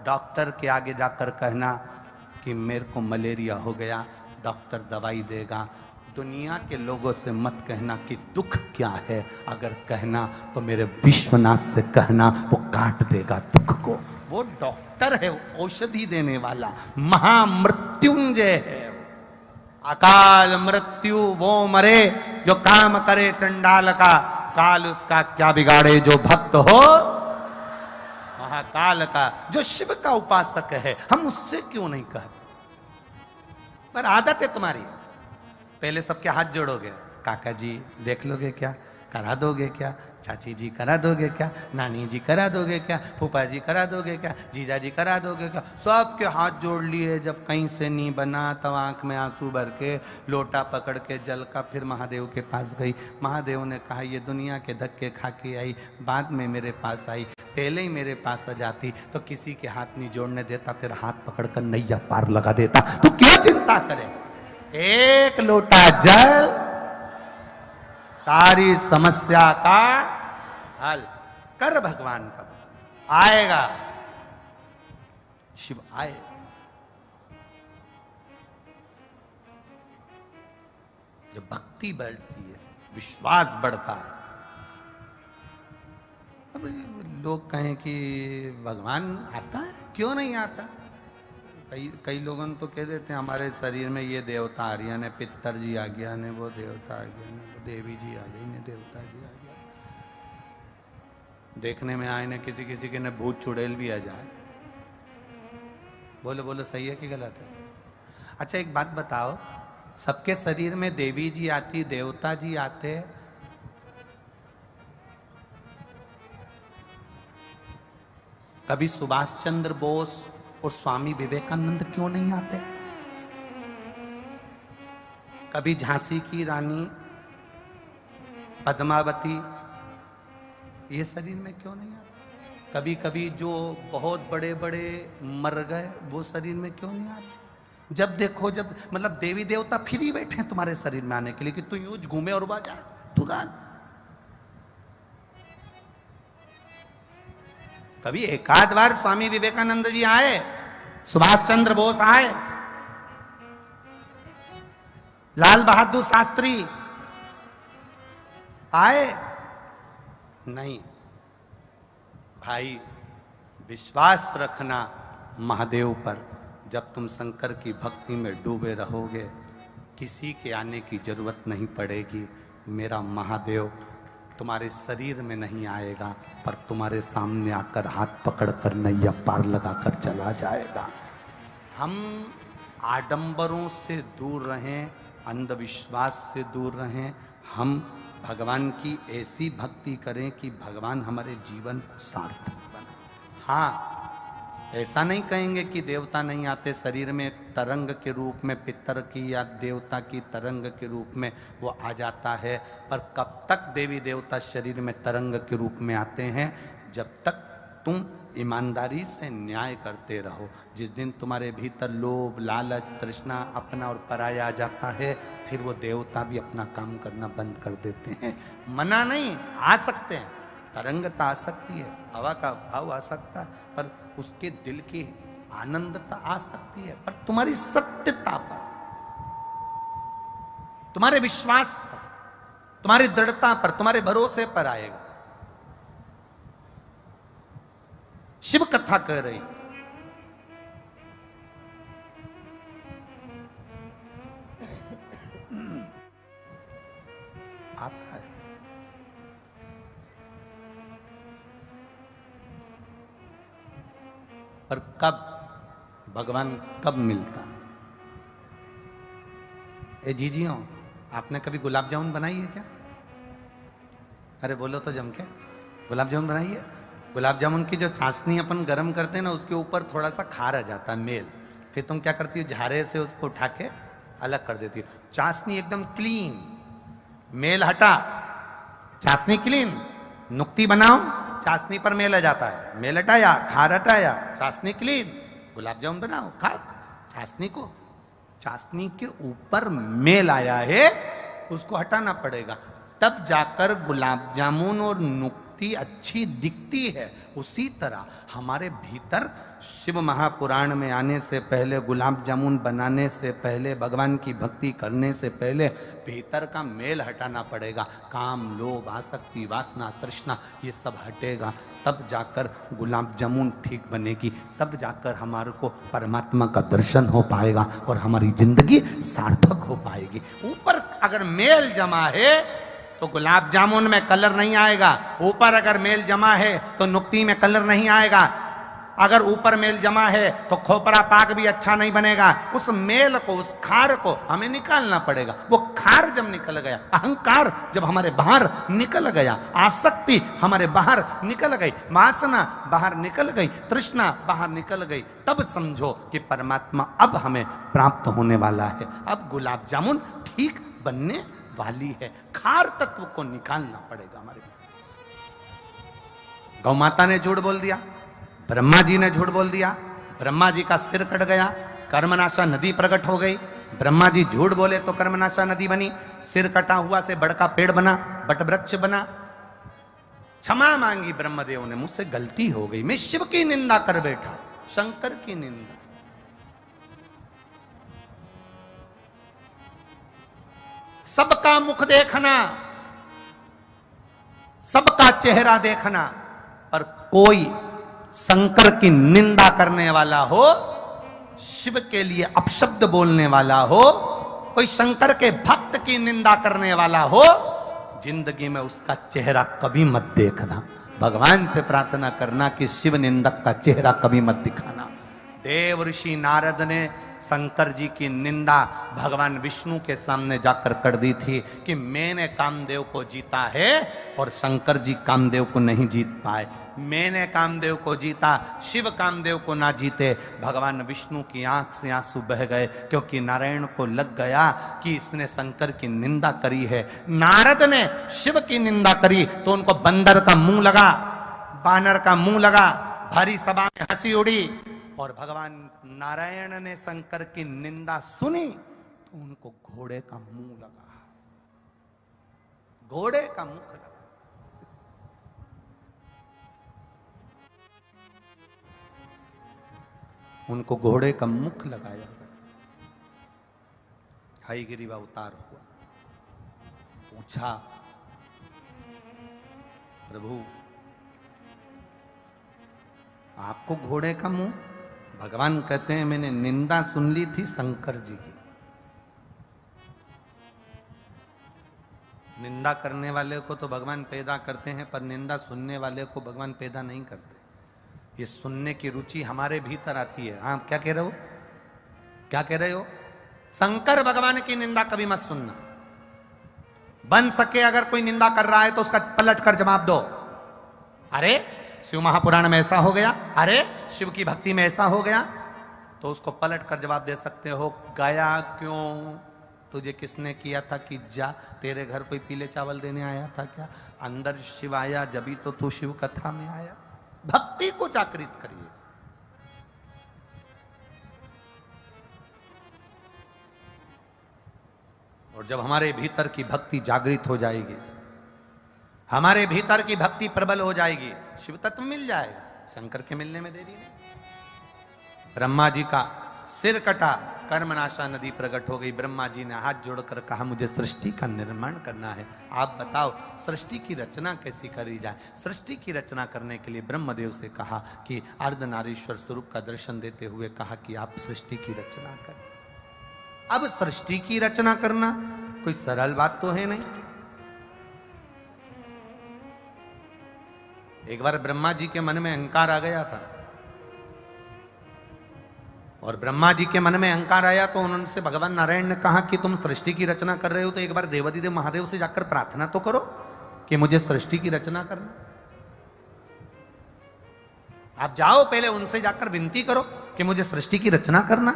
डॉक्टर के आगे जाकर कहना कि मेरे को मलेरिया हो गया, डॉक्टर दवाई देगा। दुनिया के लोगों से मत कहना कि दुख क्या है। अगर कहना तो मेरे विश्वनाथ से कहना, वो काट देगा दुख को। वो डॉक्टर है, औषधि देने वाला, महामृत्युंजय है। अकाल मृत्यु वो मरे जो काम करे चंडाल का, काल उसका क्या बिगाड़े जो भक्त हो महाकाल का। जो शिव का उपासक है, हम उससे क्यों नहीं कहते? पर आदत है तुम्हारी, पहले सबके हाथ जोड़ोगे, काका जी देख लोगे क्या, करा दोगे क्या, चाची जी करा दोगे क्या, नानी जी करा दोगे क्या, फूफा जी करा दोगे क्या, जीजा जी करा दोगे क्या। सबके हाथ जोड़ लिए। जब कहीं से नहीं बना तब आंख में आंसू भर के लोटा पकड़ के जल का फिर महादेव के पास गई। महादेव ने कहा ये दुनिया के धक्के खा के आई, बाद में मेरे पास आई, पहले ही मेरे पास आ जाती तो किसी के हाथ नहीं जोड़ने देता, तेरा हाथ पकड़कर नैया पार लगा देता। तू क्यों चिंता करे? एक लोटा जल सारी समस्या का हल कर। भगवान का भजन आएगा, शिव आए। जब भक्ति बढ़ती है, विश्वास बढ़ता है। अब लोग कहें कि भगवान आता है, क्यों नहीं आता? कई लोगों तो कह देते हैं हमारे शरीर में ये देवता आ रही है, ने पितर जी आ गया, ने वो देवता आ गया, ने वो देवी जी आ गई, ने देवता जी आ गया। देखने में आए ना किसी किसी के न भूत चुड़ैल भी आ जाए। बोलो बोलो, सही है कि गलत है? अच्छा एक बात बताओ, सबके शरीर में देवी जी आती, देवता जी आते, कभी सुभाष चंद्र बोस और स्वामी विवेकानंद क्यों नहीं आते? कभी झांसी की रानी पद्मावती ये शरीर में क्यों नहीं आते? कभी कभी जो बहुत बड़े बड़े मर गए वो शरीर में क्यों नहीं आते? जब देखो, जब मतलब देवी देवता फिर ही बैठे हैं तुम्हारे शरीर में आने के लिए कि तू यूं घूमे और बाजा तुरंत। कभी एकाध बार स्वामी विवेकानंद जी आए, सुभाष चंद्र बोस आए, लाल बहादुर शास्त्री आए? नहीं भाई, विश्वास रखना महादेव पर। जब तुम शंकर की भक्ति में डूबे रहोगे, किसी के आने की जरूरत नहीं पड़ेगी। मेरा महादेव तुम्हारे शरीर में नहीं आएगा, पर तुम्हारे सामने आकर हाथ पकड़कर नैया पार लगाकर चला जाएगा। हम आडंबरों से दूर रहें, अंधविश्वास से दूर रहें। हम भगवान की ऐसी भक्ति करें कि भगवान हमारे जीवन को सार्थक बनाए। हाँ, ऐसा नहीं कहेंगे कि देवता नहीं आते शरीर में तरंग के रूप में, पितर की या देवता की तरंग के रूप में वो आ जाता है। पर कब तक देवी देवता शरीर में तरंग के रूप में आते हैं? जब तक तुम ईमानदारी से न्याय करते रहो। जिस दिन तुम्हारे भीतर लोभ, लालच, तृष्णा, अपना और पराया आ जाता है, फिर वो देवता भी अपना काम करना बंद कर देते हैं। मना नहीं, आ सकते हैं, तरंगता आ सकती है, हवा का भाव आ सकता है, पर उसके दिल की आनंदता आ सकती है, पर तुम्हारी सत्यता पर, तुम्हारे विश्वास पर, तुम्हारी दृढ़ता पर, तुम्हारे भरोसे पर आएगा। शिव कथा कह रही आता है। पर कब भगवान कब मिलता? ए जीजियों, आपने कभी गुलाब जामुन बनाई है क्या? अरे बोलो तो जम के, गुलाब जामुन बनाई है? गुलाब जामुन की जो चाशनी अपन गरम करते हैं ना, उसके ऊपर थोड़ा सा खार आ जाता है, मेल। फिर तुम क्या करती हो? झारे से उसको उठा के अलग कर देती हो। चाशनी एकदम क्लीन, मेल हटा, चाशनी क्लीन, नुक्ती बनाओ, चाशनी पर मेल आ जाता है, मेल हटाया, खार हटाया, चाशनी क्लीन, गुलाब जामुन बनाओ, खाओ। चाशनी को, चाशनी के ऊपर मेल आया है, उसको हटाना पड़ेगा, तब जाकर गुलाब जामुन और नुक्ती अच्छी दिखती है। उसी तरह हमारे भीतर शिव महापुराण में आने से पहले, गुलाब जामुन बनाने से पहले, भगवान की भक्ति करने से पहले भीतर का मेल हटाना पड़ेगा। काम, लोभ, आसक्ति, वासना, तृष्णा, ये सब हटेगा, तब जाकर गुलाब जामुन ठीक बनेगी, तब जाकर हमारे को परमात्मा का दर्शन हो पाएगा और हमारी जिंदगी सार्थक हो पाएगी। ऊपर अगर मेल जमा है तो गुलाब जामुन में कलर नहीं आएगा, ऊपर अगर मेल जमा है तो नुक्ती में कलर नहीं आएगा, अगर ऊपर मेल जमा है तो खोपरा पाक भी अच्छा नहीं बनेगा। उस मेल को, उस खार को हमें निकालना पड़ेगा। वो खार जब निकल गया, अहंकार जब हमारे बाहर निकल गया, आसक्ति हमारे बाहर निकल गई, वासना बाहर निकल गई, तृष्णा बाहर निकल गई, तब समझो कि परमात्मा अब हमें प्राप्त होने वाला है। अब गुलाब जामुन ठीक बनने वाली है। खार तत्व को निकालना पड़ेगा हमारे। गौ माता ने झूठ बोल दिया, ब्रह्मा जी ने झूठ बोल दिया, ब्रह्मा जी का सिर कट गया, कर्मनाशा नदी प्रकट हो गई। ब्रह्मा जी झूठ बोले तो कर्मनाशा नदी बनी, सिर कटा हुआ से बड़का पेड़ बना, बट वृक्ष बना। क्षमा मांगी ब्रह्मदेव ने, मुझसे गलती हो गई, मैं शिव की निंदा कर बैठा, शंकर की निंदा। सबका मुख देखना, सबका चेहरा देखना, पर कोई शंकर की निंदा करने वाला हो, शिव के लिए अपशब्द बोलने वाला हो, कोई शंकर के भक्त की निंदा करने वाला हो, जिंदगी में उसका चेहरा कभी मत देखना। भगवान से प्रार्थना करना कि शिव निंदक का चेहरा कभी मत दिखाना। देव ऋषि नारद ने शंकर जी की निंदा भगवान विष्णु के सामने जाकर कर दी थी कि मैंने कामदेव को जीता है और शंकर जी कामदेव को नहीं जीत पाए। मैंने कामदेव को जीता, शिव कामदेव को ना जीते। भगवान विष्णु की आंख से आंसू बह गए क्योंकि नारायण को लग गया कि इसने शंकर की निंदा करी है। नारद ने शिव की निंदा करी तो उनको बंदर का मुंह लगा, बानर का मुंह लगा, भारी सभा में हंसी उड़ी। और भगवान नारायण ने शंकर की निंदा सुनी तो उनको घोड़े का मुंह लगा, घोड़े का मुंह लगा। उनको घोड़े का मुख लगाया गया। हयग्रीव अवतार हुआ, पूछा प्रभु आपको घोड़े का मुंह? भगवान कहते हैं मैंने निंदा सुन ली थी शंकर जी की। निंदा करने वाले को तो भगवान पैदा करते हैं पर निंदा सुनने वाले को भगवान पैदा नहीं करते। ये सुनने की रुचि हमारे भीतर आती है। हाँ क्या कह रहे हो, क्या कह रहे हो? शंकर भगवान की निंदा कभी मत सुनना। बन सके अगर कोई निंदा कर रहा है तो उसका पलट कर जवाब दो। अरे शिव महापुराण में ऐसा हो गया, अरे शिव की भक्ति में ऐसा हो गया, तो उसको पलट कर जवाब दे सकते हो। गया क्यों? तुझे किसने किया था कि जा? तेरे घर कोई पीले चावल देने आया था क्या? अंदर शिव आया जभी तो तू शिव कथा में आया। भक्ति को जागृत करिए। और जब हमारे भीतर की भक्ति जागृत हो जाएगी, हमारे भीतर की भक्ति प्रबल हो जाएगी, शिव तत्व मिल जाएगा। शंकर के मिलने में देरी नहीं। ब्रह्मा जी का सिर कटा, कर्मनाशा नदी प्रकट हो गई। ब्रह्मा जी ने हाथ जोड़कर कहा मुझे सृष्टि का निर्माण करना है, आप बताओ सृष्टि की रचना कैसी करी जाए। सृष्टि की रचना करने के लिए ब्रह्मदेव से कहा कि अर्धनारीश्वर स्वरूप का दर्शन देते हुए कहा कि आप सृष्टि की रचना करें। अब सृष्टि की रचना करना कोई सरल बात तो है नहीं। एक बार ब्रह्मा जी के मन में अहंकार आ गया था, और ब्रह्मा जी के मन में अहंकार आया तो उनसे भगवान नारायण ने कहा कि तुम सृष्टि की रचना कर रहे हो तो एक बार देवादिदेव महादेव से जाकर प्रार्थना तो करो कि मुझे सृष्टि की रचना करना। आप जाओ पहले उनसे जाकर विनती करो कि मुझे सृष्टि की रचना करना।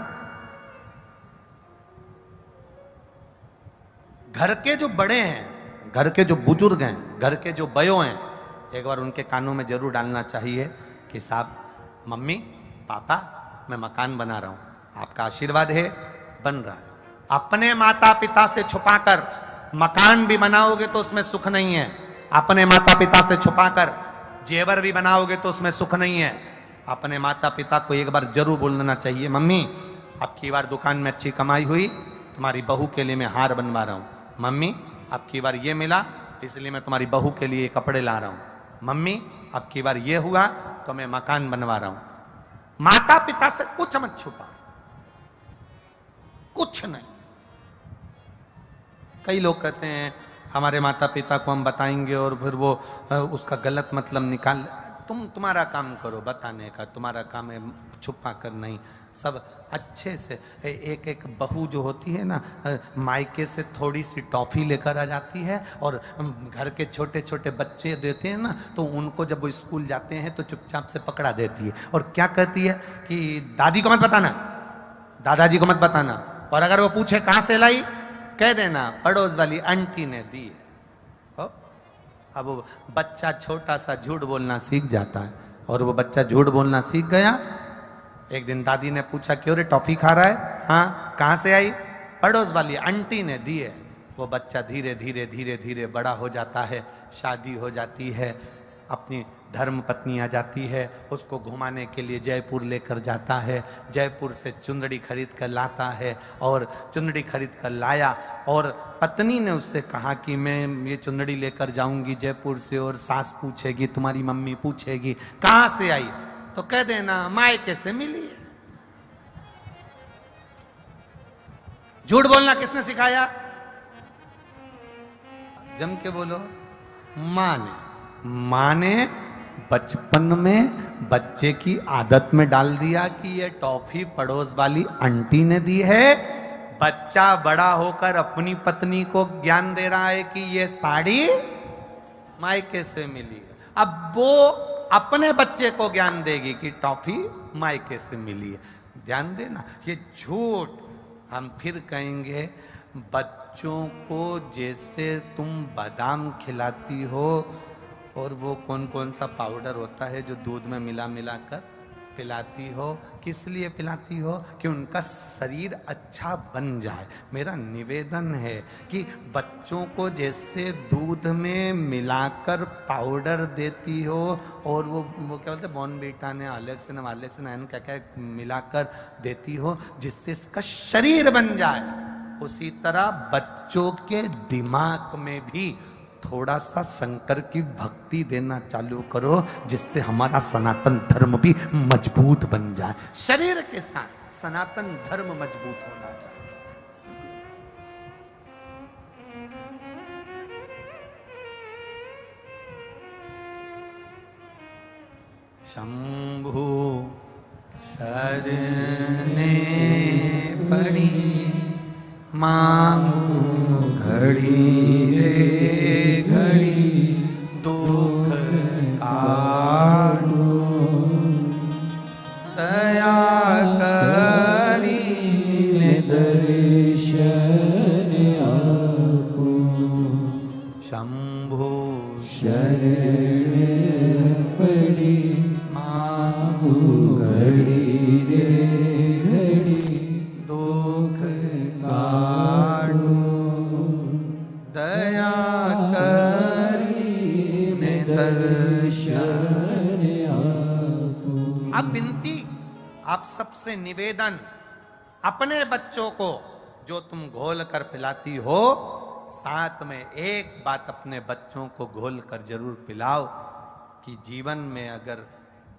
घर के जो बड़े हैं, घर के जो बुजुर्ग हैं, घर के जो बयो हैं, एक बार उनके कानों में जरूर डालना चाहिए कि साहब, मम्मी, पापा, मैं मकान बना रहा हूं, आपका आशीर्वाद है, बन रहा है। अपने माता पिता से छुपाकर मकान भी बनाओगे तो उसमें सुख नहीं है। अपने माता पिता से छुपाकर जेवर भी बनाओगे तो उसमें सुख नहीं है। अपने माता पिता को एक बार जरूर बोलना चाहिए, मम्मी आपकी बार दुकान में अच्छी कमाई हुई, तुम्हारी बहू के लिए मैं हार बनवा रहा हूं। मम्मी आपकी बार ये मिला इसलिए मैं तुम्हारी बहू के लिए कपड़े ला रहा हूं। मम्मी आपकी बार ये हुआ तो मैं मकान बनवा रहा हूं। माता पिता से कुछ मत छुपा, कुछ नहीं। कई लोग कहते हैं हमारे माता पिता को हम बताएंगे और फिर वो उसका गलत मतलब निकाल। तुम्हारा काम करो बताने का, तुम्हारा काम है छुपा कर नहीं। सब अच्छे से एक एक बहू जो होती है ना, मायके से थोड़ी सी टॉफी लेकर आ जाती है और घर के छोटे छोटे बच्चे देते हैं ना, तो उनको जब वो स्कूल जाते हैं तो चुपचाप से पकड़ा देती है और क्या कहती है कि दादी को मत बताना, दादाजी को मत बताना। और अगर वो पूछे कहां से लाई, कह देना पड़ोस वाली आंटी ने दी है। अब वो बच्चा छोटा सा झूठ बोलना सीख जाता है, और वो बच्चा झूठ बोलना सीख गया। एक दिन दादी ने पूछा क्यों रे टॉफी खा रहा है? हाँ, कहां से आई? पड़ोस वाली आंटी ने दी है। वो बच्चा धीरे धीरे धीरे धीरे बड़ा हो जाता है, शादी हो जाती है, अपनी धर्म पत्नी आ जाती है, उसको घुमाने के लिए जयपुर लेकर जाता है, जयपुर से चुंदड़ी खरीद कर लाता है, और चुंदड़ी खरीद कर लाया और पत्नी ने उससे कहा कि मैं ये चुंदड़ी लेकर जाऊंगी जयपुर से, और सास पूछेगी, तुम्हारी मम्मी पूछेगी कहां से आई, तो कह देना मायके से मिली है। झूठ बोलना किसने सिखाया? जम के बोलो, माँ ने बचपन में बच्चे की आदत में डाल दिया कि ये टॉफी पड़ोस वाली आंटी ने दी है। बच्चा बड़ा होकर अपनी पत्नी को ज्ञान दे रहा है कि ये साड़ी मायके से मिली है। अब वो अपने बच्चे को ज्ञान देगी कि टॉफी मायके से मिली है। ध्यान देना, ये झूठ। हम फिर कहेंगे, बच्चों को जैसे तुम बादाम खिलाती हो और वो कौन कौन सा पाउडर होता है जो दूध में मिला मिला कर पिलाती हो, किस लिए पिलाती हो? कि उनका शरीर अच्छा बन जाए। मेरा निवेदन है कि बच्चों को जैसे दूध में मिलाकर पाउडर देती हो और वो क्या बोलते हैं, बॉर्नवीटा ने हार्लिक्स ने क्या क्या मिलाकर देती हो जिससे इसका शरीर बन जाए, उसी तरह बच्चों के दिमाग में भी थोड़ा सा शंकर की भक्ति देना चालू करो, जिससे हमारा सनातन धर्म भी मजबूत बन जाए। शरीर के साथ सनातन धर्म मजबूत होना चाहिए। शंभु शरणे पड़ी मांगू घड़ी रे घड़ी दुख काटो दया करी दर्शन आपको शंभु शरण पड़ी मांगू घड़ी रे घड़ी दुख काटो दया करी दर्शन आपको। अब विनती, आप सबसे निवेदन, अपने बच्चों को जो तुम घोल कर पिलाती हो, साथ में एक बात अपने बच्चों को घोल कर जरूर पिलाओ कि जीवन में अगर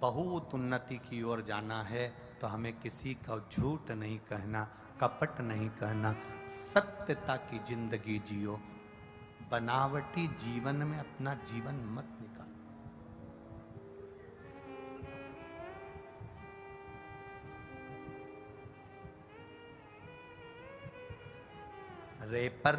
बहुत उन्नति की ओर जाना है तो हमें किसी का झूठ नहीं कहना, कपट नहीं कहना, सत्यता की जिंदगी जियो। बनावटी जीवन में अपना जीवन मत निकालो। रेपर,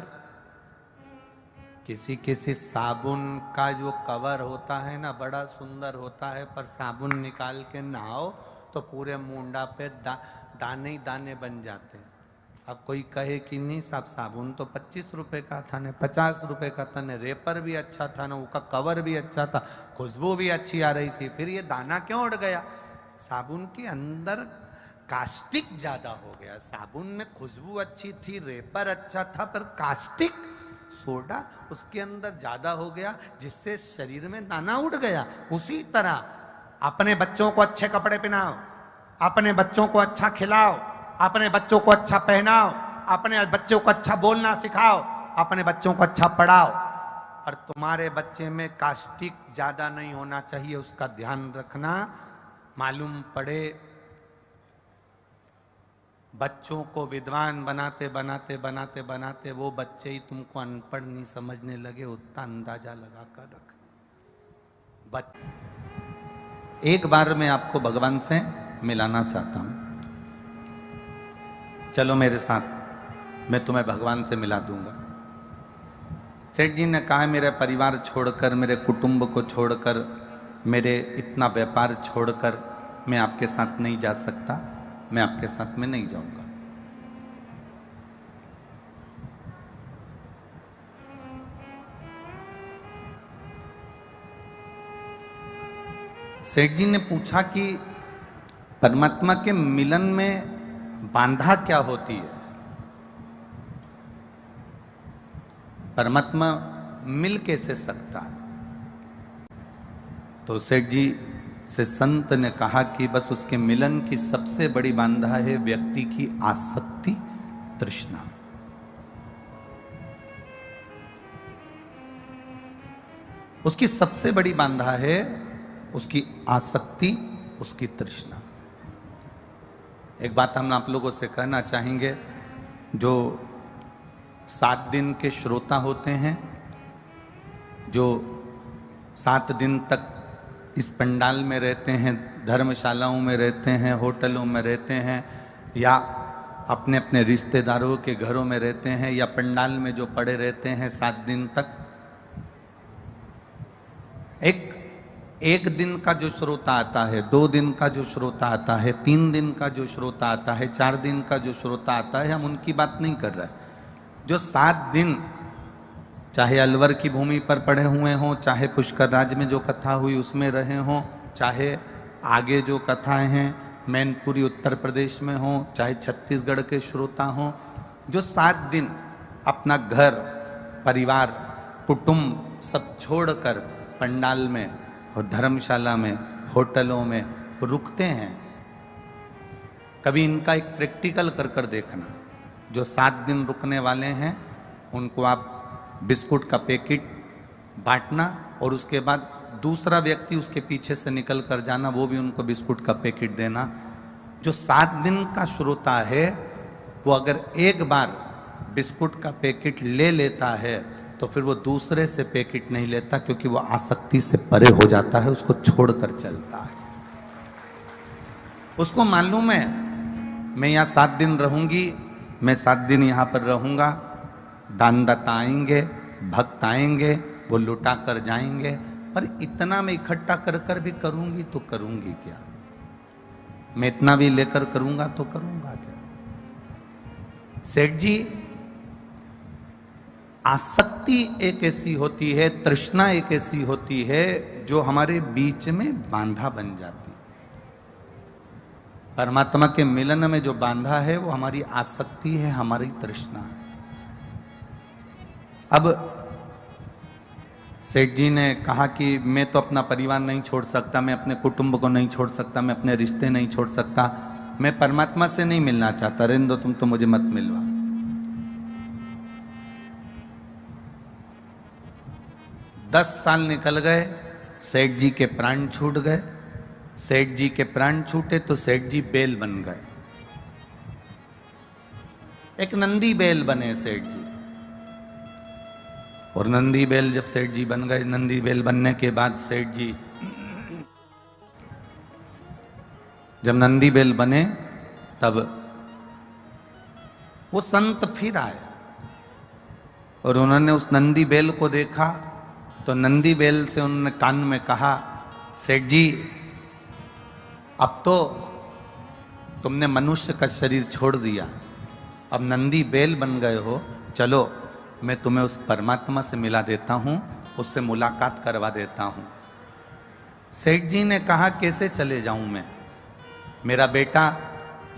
किसी किसी साबुन का जो कवर होता है ना, बड़ा सुंदर होता है, पर साबुन निकाल के नहाओ तो पूरे मुंडा पे दाने ही दाने बन जाते हैं। अब कोई कहे कि नहीं साहब, साबुन तो 25 रुपए का था ने 50 रुपए का था ने, रेपर भी अच्छा था ना, उसका कवर भी अच्छा था, खुशबू भी अच्छी आ रही थी, फिर ये दाना क्यों उड़ गया? साबुन के अंदर कास्टिक ज्यादा हो गया। साबुन में खुशबू अच्छी थी, रेपर अच्छा था, पर कास्टिक सोडा उसके अंदर ज्यादा हो गया, जिससे शरीर में दाना उड़ गया। उसी तरह अपने बच्चों को अच्छे कपड़े पहनाओ, अपने बच्चों को अच्छा खिलाओ, अपने बच्चों को अच्छा पहनाओ, अपने बच्चों को अच्छा बोलना सिखाओ, अपने बच्चों को अच्छा पढ़ाओ। और तुम्हारे बच्चे में कास्टिक ज्यादा नहीं होना चाहिए, उसका ध्यान रखना। मालूम पड़े बच्चों को विद्वान बनाते बनाते बनाते बनाते वो बच्चे ही तुमको अनपढ़ नहीं समझने लगे, उतना अंदाजा लगा कर रख। एक बार मैं आपको भगवान से मिलाना चाहता हूं, चलो मेरे साथ, मैं तुम्हें भगवान से मिला दूंगा। सेठ जी ने कहा, मेरे परिवार छोड़कर, मेरे कुटुंब को छोड़कर, मेरे इतना व्यापार छोड़कर मैं आपके साथ नहीं जा सकता, मैं आपके साथ में नहीं जाऊंगा। सेठ जी ने पूछा कि परमात्मा के मिलन में बांधा क्या होती है? परमात्मा मिल कैसे सकता? तो सेठ जी से संत ने कहा कि बस उसके मिलन की सबसे बड़ी बांधा है व्यक्ति की आसक्ति, तृष्णा। उसकी सबसे बड़ी बांधा है उसकी आसक्ति, उसकी तृष्णा। एक बात हम आप लोगों से कहना चाहेंगे, जो 7 दिन के श्रोता होते हैं, जो 7 दिन तक इस पंडाल में रहते हैं, धर्मशालाओं में रहते हैं, होटलों में रहते हैं, या अपने अपने रिश्तेदारों के घरों में रहते हैं, या पंडाल में जो पड़े रहते हैं 7 दिन तक, एक दिन का जो श्रोता आता है, 2 दिन का जो श्रोता आता है, 3 दिन का जो श्रोता आता है, 4 दिन का जो श्रोता आता है, हम उनकी बात नहीं कर रहे। जो 7 दिन चाहे अलवर की भूमि पर पड़े हुए हों, चाहे पुष्कर राज में जो कथा हुई उसमें रहे हों, चाहे आगे जो कथाएं हैं मैनपुरी उत्तर प्रदेश में हों, चाहे छत्तीसगढ़ के श्रोता हों, जो 7 दिन अपना घर, परिवार, कुटुंब सब छोड़कर पंडाल में और धर्मशाला में, होटलों में रुकते हैं, कभी इनका एक प्रैक्टिकल कर कर देखना। जो 7 दिन रुकने वाले हैं उनको आप बिस्कुट का पैकेट बांटना और उसके बाद दूसरा व्यक्ति उसके पीछे से निकल कर जाना, वो भी उनको बिस्कुट का पैकेट देना। जो 7 दिन का श्रोता है वो अगर एक बार बिस्कुट का पैकेट ले लेता है तो फिर वो दूसरे से पैकेट नहीं लेता, क्योंकि वो आसक्ति से परे हो जाता है, उसको छोड़कर चलता है। उसको मालूम है मैं यहाँ 7 दिन रहूंगी, मैं 7 दिन यहाँ पर रहूंगा, दानदाता आएंगे, भक्त आएंगे, वो लुटा कर जाएंगे, पर इतना मैं इकट्ठा कर कर भी करूंगी तो करूंगी क्या? मैं इतना भी लेकर करूंगा तो करूंगा क्या? सेठ जी, आसक्ति एक ऐसी होती है, तृष्णा एक ऐसी होती है जो हमारे बीच में बांधा बन जाती है। परमात्मा के मिलन में जो बांधा है वो हमारी आसक्ति है, हमारी तृष्णा है। अब सेठ जी ने कहा कि मैं तो अपना परिवार नहीं छोड़ सकता, मैं अपने कुटुंब को नहीं छोड़ सकता, मैं अपने रिश्ते नहीं छोड़ सकता, मैं परमात्मा से नहीं मिलना चाहता, रहने दो, तुम तो मुझे मत मिलवा। 10 साल निकल गए, सेठ जी के प्राण छूट गए। सेठ जी के प्राण छूटे तो सेठ जी बेल बन गए, एक नंदी बेल बने सेठ जी। और नंदी बेल जब सेठ जी बन गए, नंदी बेल बनने के बाद सेठ जी जब नंदी बेल बने तब वो संत फिर आए और उन्होंने उस नंदी बेल को देखा तो नंदी बेल से उन्होंने कान में कहा, सेठ जी अब तो तुमने मनुष्य का शरीर छोड़ दिया, अब नंदी बेल बन गए हो, चलो मैं तुम्हें उस परमात्मा से मिला देता हूं, उससे मुलाकात करवा देता हूं। सेठ जी ने कहा, कैसे चले जाऊं मैं? मेरा बेटा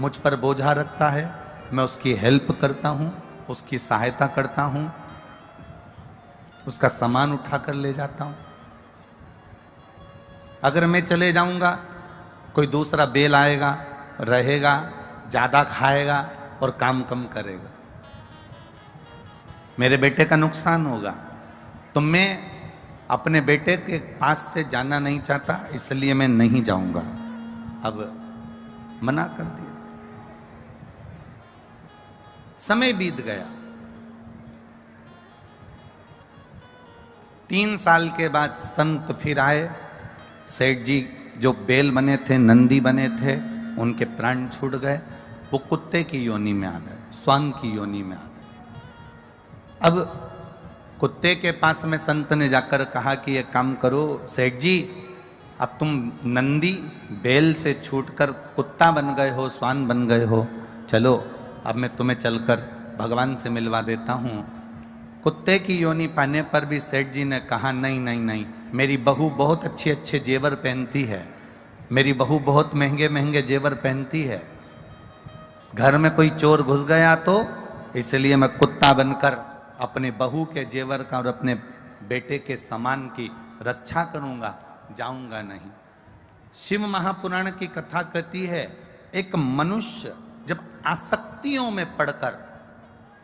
मुझ पर बोझा रखता है, मैं उसकी हेल्प करता हूं, उसकी सहायता करता हूं, उसका सामान उठाकर ले जाता हूं। अगर मैं चले जाऊंगा कोई दूसरा बेल आएगा, रहेगा, ज्यादा खाएगा और काम कम करेगा, मेरे बेटे का नुकसान होगा। तो मैं अपने बेटे के पास से जाना नहीं चाहता, इसलिए मैं नहीं जाऊंगा। अब मना कर दिया। समय बीत गया। 3 साल के बाद संत फिर आए। सेठ जी जो बेल बने थे, नंदी बने थे, उनके प्राण छूट गए, वो कुत्ते की योनि में आ गए, स्वान की योनि में आ गए। अब कुत्ते के पास में संत ने जाकर कहा कि एक काम करो सेठ जी, अब तुम नंदी बेल से छूटकर कुत्ता बन गए हो, स्वान बन गए हो, चलो अब मैं तुम्हें चलकर भगवान से मिलवा देता हूँ। कुत्ते की योनि पाने पर भी सेठ जी ने कहा, नहीं नहीं नहीं, मेरी बहू बहुत अच्छे अच्छे जेवर पहनती है, मेरी बहू बहुत महंगे महंगे जेवर पहनती है, घर में कोई चोर घुस गया तो इसलिए मैं कुत्ता बनकर अपने बहू के जेवर का और अपने बेटे के सामान की रक्षा करूंगा, जाऊंगा नहीं। शिव महापुराण की कथा कहती है, एक मनुष्य जब आसक्तियों में पड़कर,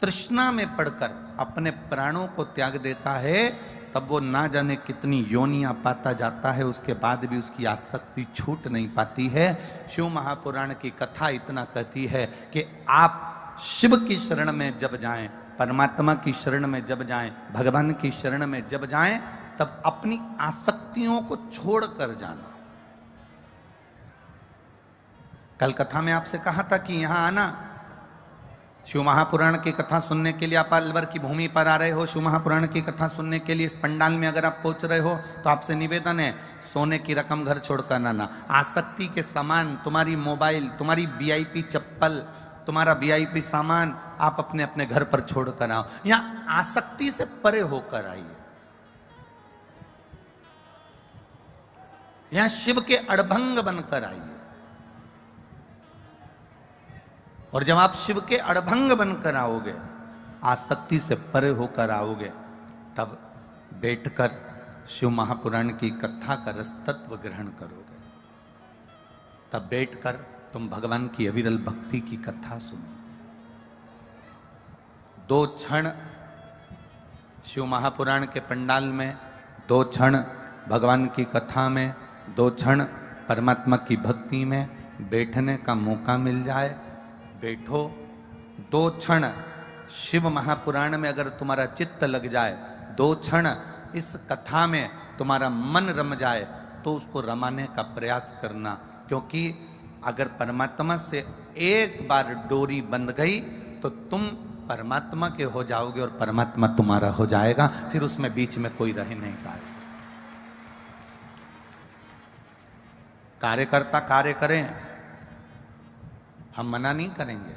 तृष्णा में पड़कर अपने प्राणों को त्याग देता है, तब वो ना जाने कितनी योनियां पाता जाता है, उसके बाद भी उसकी आसक्ति छूट नहीं पाती है। शिव महापुराण की कथा इतना कहती है कि आप शिव की शरण में जब जाएं, परमात्मा की शरण में जब जाएं, भगवान की शरण में जब जाएं, तब अपनी आसक्तियों को छोड़कर जाना। कल कथा में आपसे कहा था कि यहां आना, शिव महापुराण की कथा सुनने के लिए आप अलवर की भूमि पर आ रहे हो, शिव महापुराण की कथा सुनने के लिए इस पंडाल में अगर आप पहुंच रहे हो तो आपसे निवेदन है, सोने की रकम घर छोड़कर ना ना। आसक्ति के सामान, तुम्हारी मोबाइल, तुम्हारी वीआईपी चप्पल, तुम्हारा वीआईपी सामान आप अपने अपने घर पर छोड़कर आओ। यहां आसक्ति से परे होकर आइए। यहां शिव के अड़भंग बनकर आइए। और जब आप शिव के अड़भंग बनकर आओगे, आसक्ति से परे होकर आओगे, तब बैठकर शिव महापुराण की कथा का रस तत्व ग्रहण करोगे। तब बैठकर तुम भगवान की अविरल भक्ति की कथा सुनो। 2 क्षण शिव महापुराण के पंडाल में, 2 क्षण भगवान की कथा में, 2 क्षण परमात्मा की भक्ति में बैठने का मौका मिल जाए, बैठो। 2 क्षण शिव महापुराण में अगर तुम्हारा चित्त लग जाए, 2 क्षण इस कथा में तुम्हारा मन रम जाए, तो उसको रमाने का प्रयास करना। क्योंकि अगर परमात्मा से एक बार डोरी बंध गई तो तुम परमात्मा के हो जाओगे और परमात्मा तुम्हारा हो जाएगा। फिर उसमें बीच में कोई रह नहीं पाएगा। कार्यकर्ता कार्य करें, हम मना नहीं करेंगे।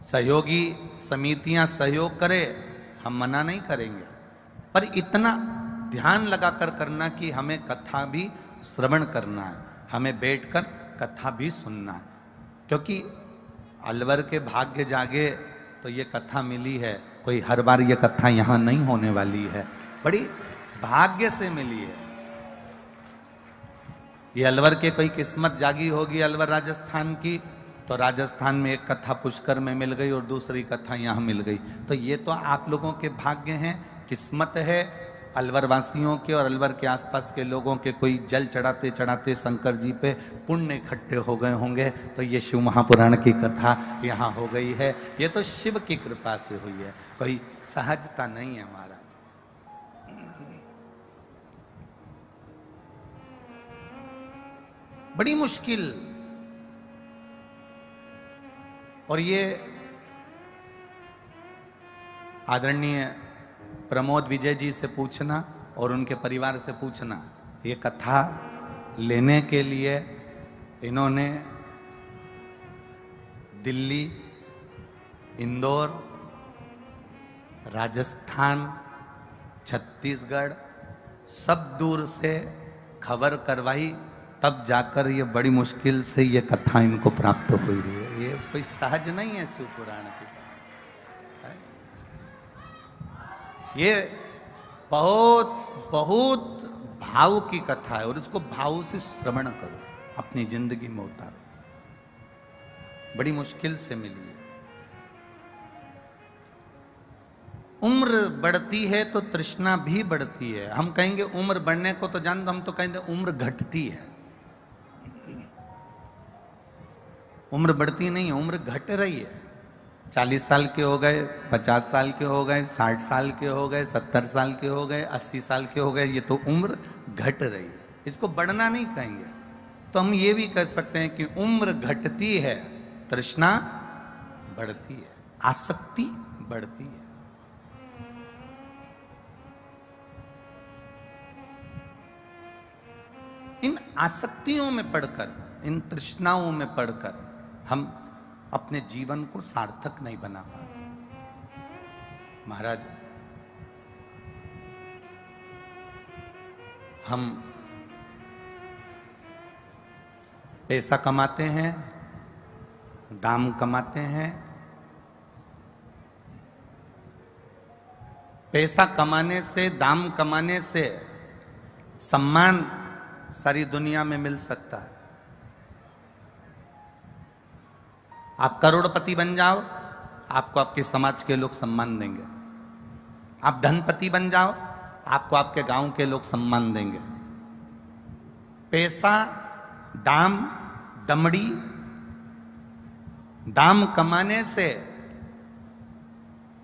सहयोगी समितियां सहयोग करें, हम मना नहीं करेंगे। पर इतना ध्यान लगाकर करना कि हमें कथा भी श्रवण करना है, हमें बैठकर कथा भी सुनना है। क्योंकि अलवर के भाग्य जागे तो ये कथा मिली है। कोई हर बार ये कथा यहां नहीं होने वाली है, बड़ी भाग्य से मिली है। ये अलवर के कोई किस्मत जागी होगी, अलवर राजस्थान की, तो राजस्थान में एक कथा पुष्कर में मिल गई और दूसरी कथा यहाँ मिल गई। तो ये तो आप लोगों के भाग्य हैं, किस्मत है अलवर वासियों के और अलवर के आसपास के लोगों के। कोई जल चढ़ाते चढ़ाते शंकर जी पे पुण्य इकट्ठे हो गए होंगे, तो ये शिव महापुराण की कथा यहाँ हो गई है। ये तो शिव की कृपा से हुई है, कोई सहजता नहीं है महाराज। बड़ी मुश्किल। और ये आदरणीय प्रमोद विजय जी से पूछना और उनके परिवार से पूछना, ये कथा लेने के लिए इन्होंने दिल्ली, इंदौर, राजस्थान, छत्तीसगढ़ सब दूर से खबर करवाई, तब जाकर ये बड़ी मुश्किल से ये कथा इनको प्राप्त हुई है। ये कोई सहज नहीं है शिव पुराण की। ये बहुत बहुत भाव की कथा है और इसको भाव से श्रवण करो, अपनी जिंदगी में उतारो। बड़ी मुश्किल से मिली है। उम्र बढ़ती है तो तृष्णा भी बढ़ती है। हम कहेंगे उम्र बढ़ने को तो जान दो, हम तो कहेंगे उम्र घटती है। उम्र बढ़ती नहीं है, उम्र घट रही है। 40 साल के हो गए, 50 साल के हो गए, 60 साल के हो गए, 70 साल के हो गए, 80 साल के हो गए, ये तो उम्र घट रही है। इसको बढ़ना नहीं कहेंगे। तो हम ये भी कह सकते हैं कि उम्र घटती है, तृष्णा बढ़ती है, आसक्ति बढ़ती है। इन आसक्तियों में पढ़कर, इन तृष्णाओं में पढ़कर हम अपने जीवन को सार्थक नहीं बना पाते। महाराज, हम पैसा कमाते हैं, दाम कमाते हैं। पैसा कमाने से, दाम कमाने से सम्मान सारी दुनिया में मिल सकता है। आप करोड़पति बन जाओ, आपको आपके समाज के लोग सम्मान देंगे। आप धनपति बन जाओ, आपको आपके गांव के लोग सम्मान देंगे। पैसा, दाम, दमड़ी, दाम कमाने से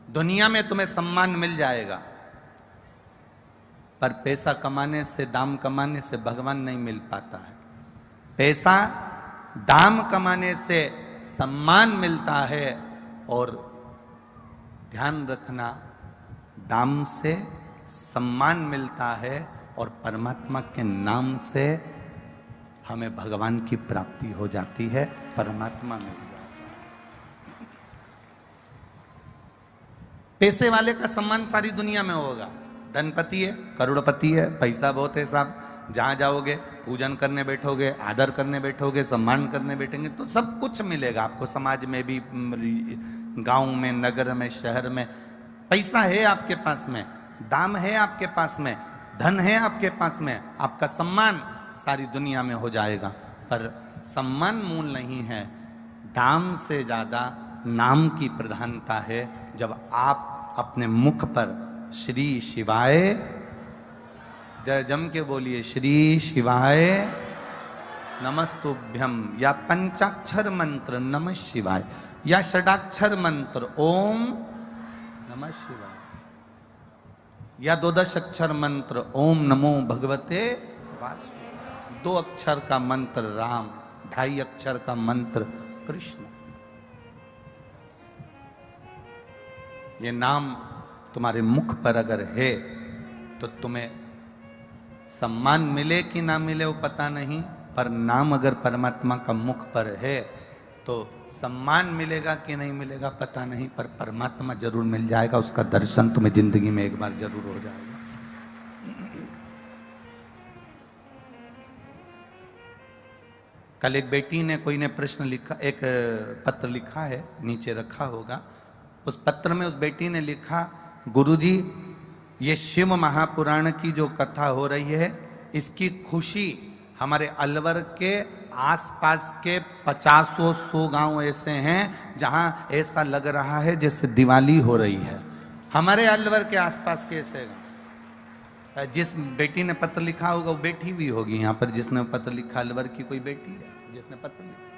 दुनिया में तुम्हें सम्मान मिल जाएगा, पर पैसा कमाने से, दाम कमाने से भगवान नहीं मिल पाता है। पैसा दाम कमाने से सम्मान मिलता है, और ध्यान रखना, दाम से सम्मान मिलता है और परमात्मा के नाम से हमें भगवान की प्राप्ति हो जाती है, परमात्मा मिल जाता है। पैसे वाले का सम्मान सारी दुनिया में होगा, धनपति है, करोड़पति है, पैसा बहुत है साहब, जहां जाओगे पूजन करने बैठोगे, आदर करने बैठोगे, सम्मान करने बैठेंगे तो सब कुछ मिलेगा आपको, समाज में भी, गांव में, नगर में, शहर में। पैसा है आपके पास में, दाम है आपके पास में, धन है आपके पास में, आपका सम्मान सारी दुनिया में हो जाएगा। पर सम्मान मूल नहीं है, दाम से ज्यादा नाम की प्रधानता है। जब आप अपने मुख पर श्री शिवाय, जय जम के बोलिए, श्री शिवाय नमस्तुभ्यम, या पंचाक्षर मंत्र नमः शिवाय, या षडाक्षर मंत्र ओम नमः शिवाय, या 12 अक्षर मंत्र ओम नमो भगवते वासुदेवाय, 2 अक्षर का मंत्र राम, 2.5 अक्षर का मंत्र कृष्ण। ये नाम तुम्हारे मुख पर अगर है तो तुम्हें सम्मान मिले कि ना मिले वो पता नहीं, पर नाम अगर परमात्मा का मुख पर है तो सम्मान मिलेगा कि नहीं मिलेगा पता नहीं, पर परमात्मा जरूर मिल जाएगा, उसका दर्शन तुम्हें जिंदगी में एक बार जरूर हो जाएगा। कल एक बेटी ने, कोई ने प्रश्न लिखा, एक पत्र लिखा है, नीचे रखा होगा, उस पत्र में उस बेटी ने लिखा, गुरुजी ये शिव महापुराण की जो कथा हो रही है, इसकी खुशी हमारे अलवर के आसपास के 50-100 गांव ऐसे हैं जहां ऐसा लग रहा है जैसे दिवाली हो रही है। हमारे अलवर के आसपास के ऐसे गांव। जिस बेटी ने पत्र लिखा होगा वो बेटी भी होगी यहाँ पर, जिसने पत्र लिखा अलवर की कोई बेटी है जिसने पत्र लिखा।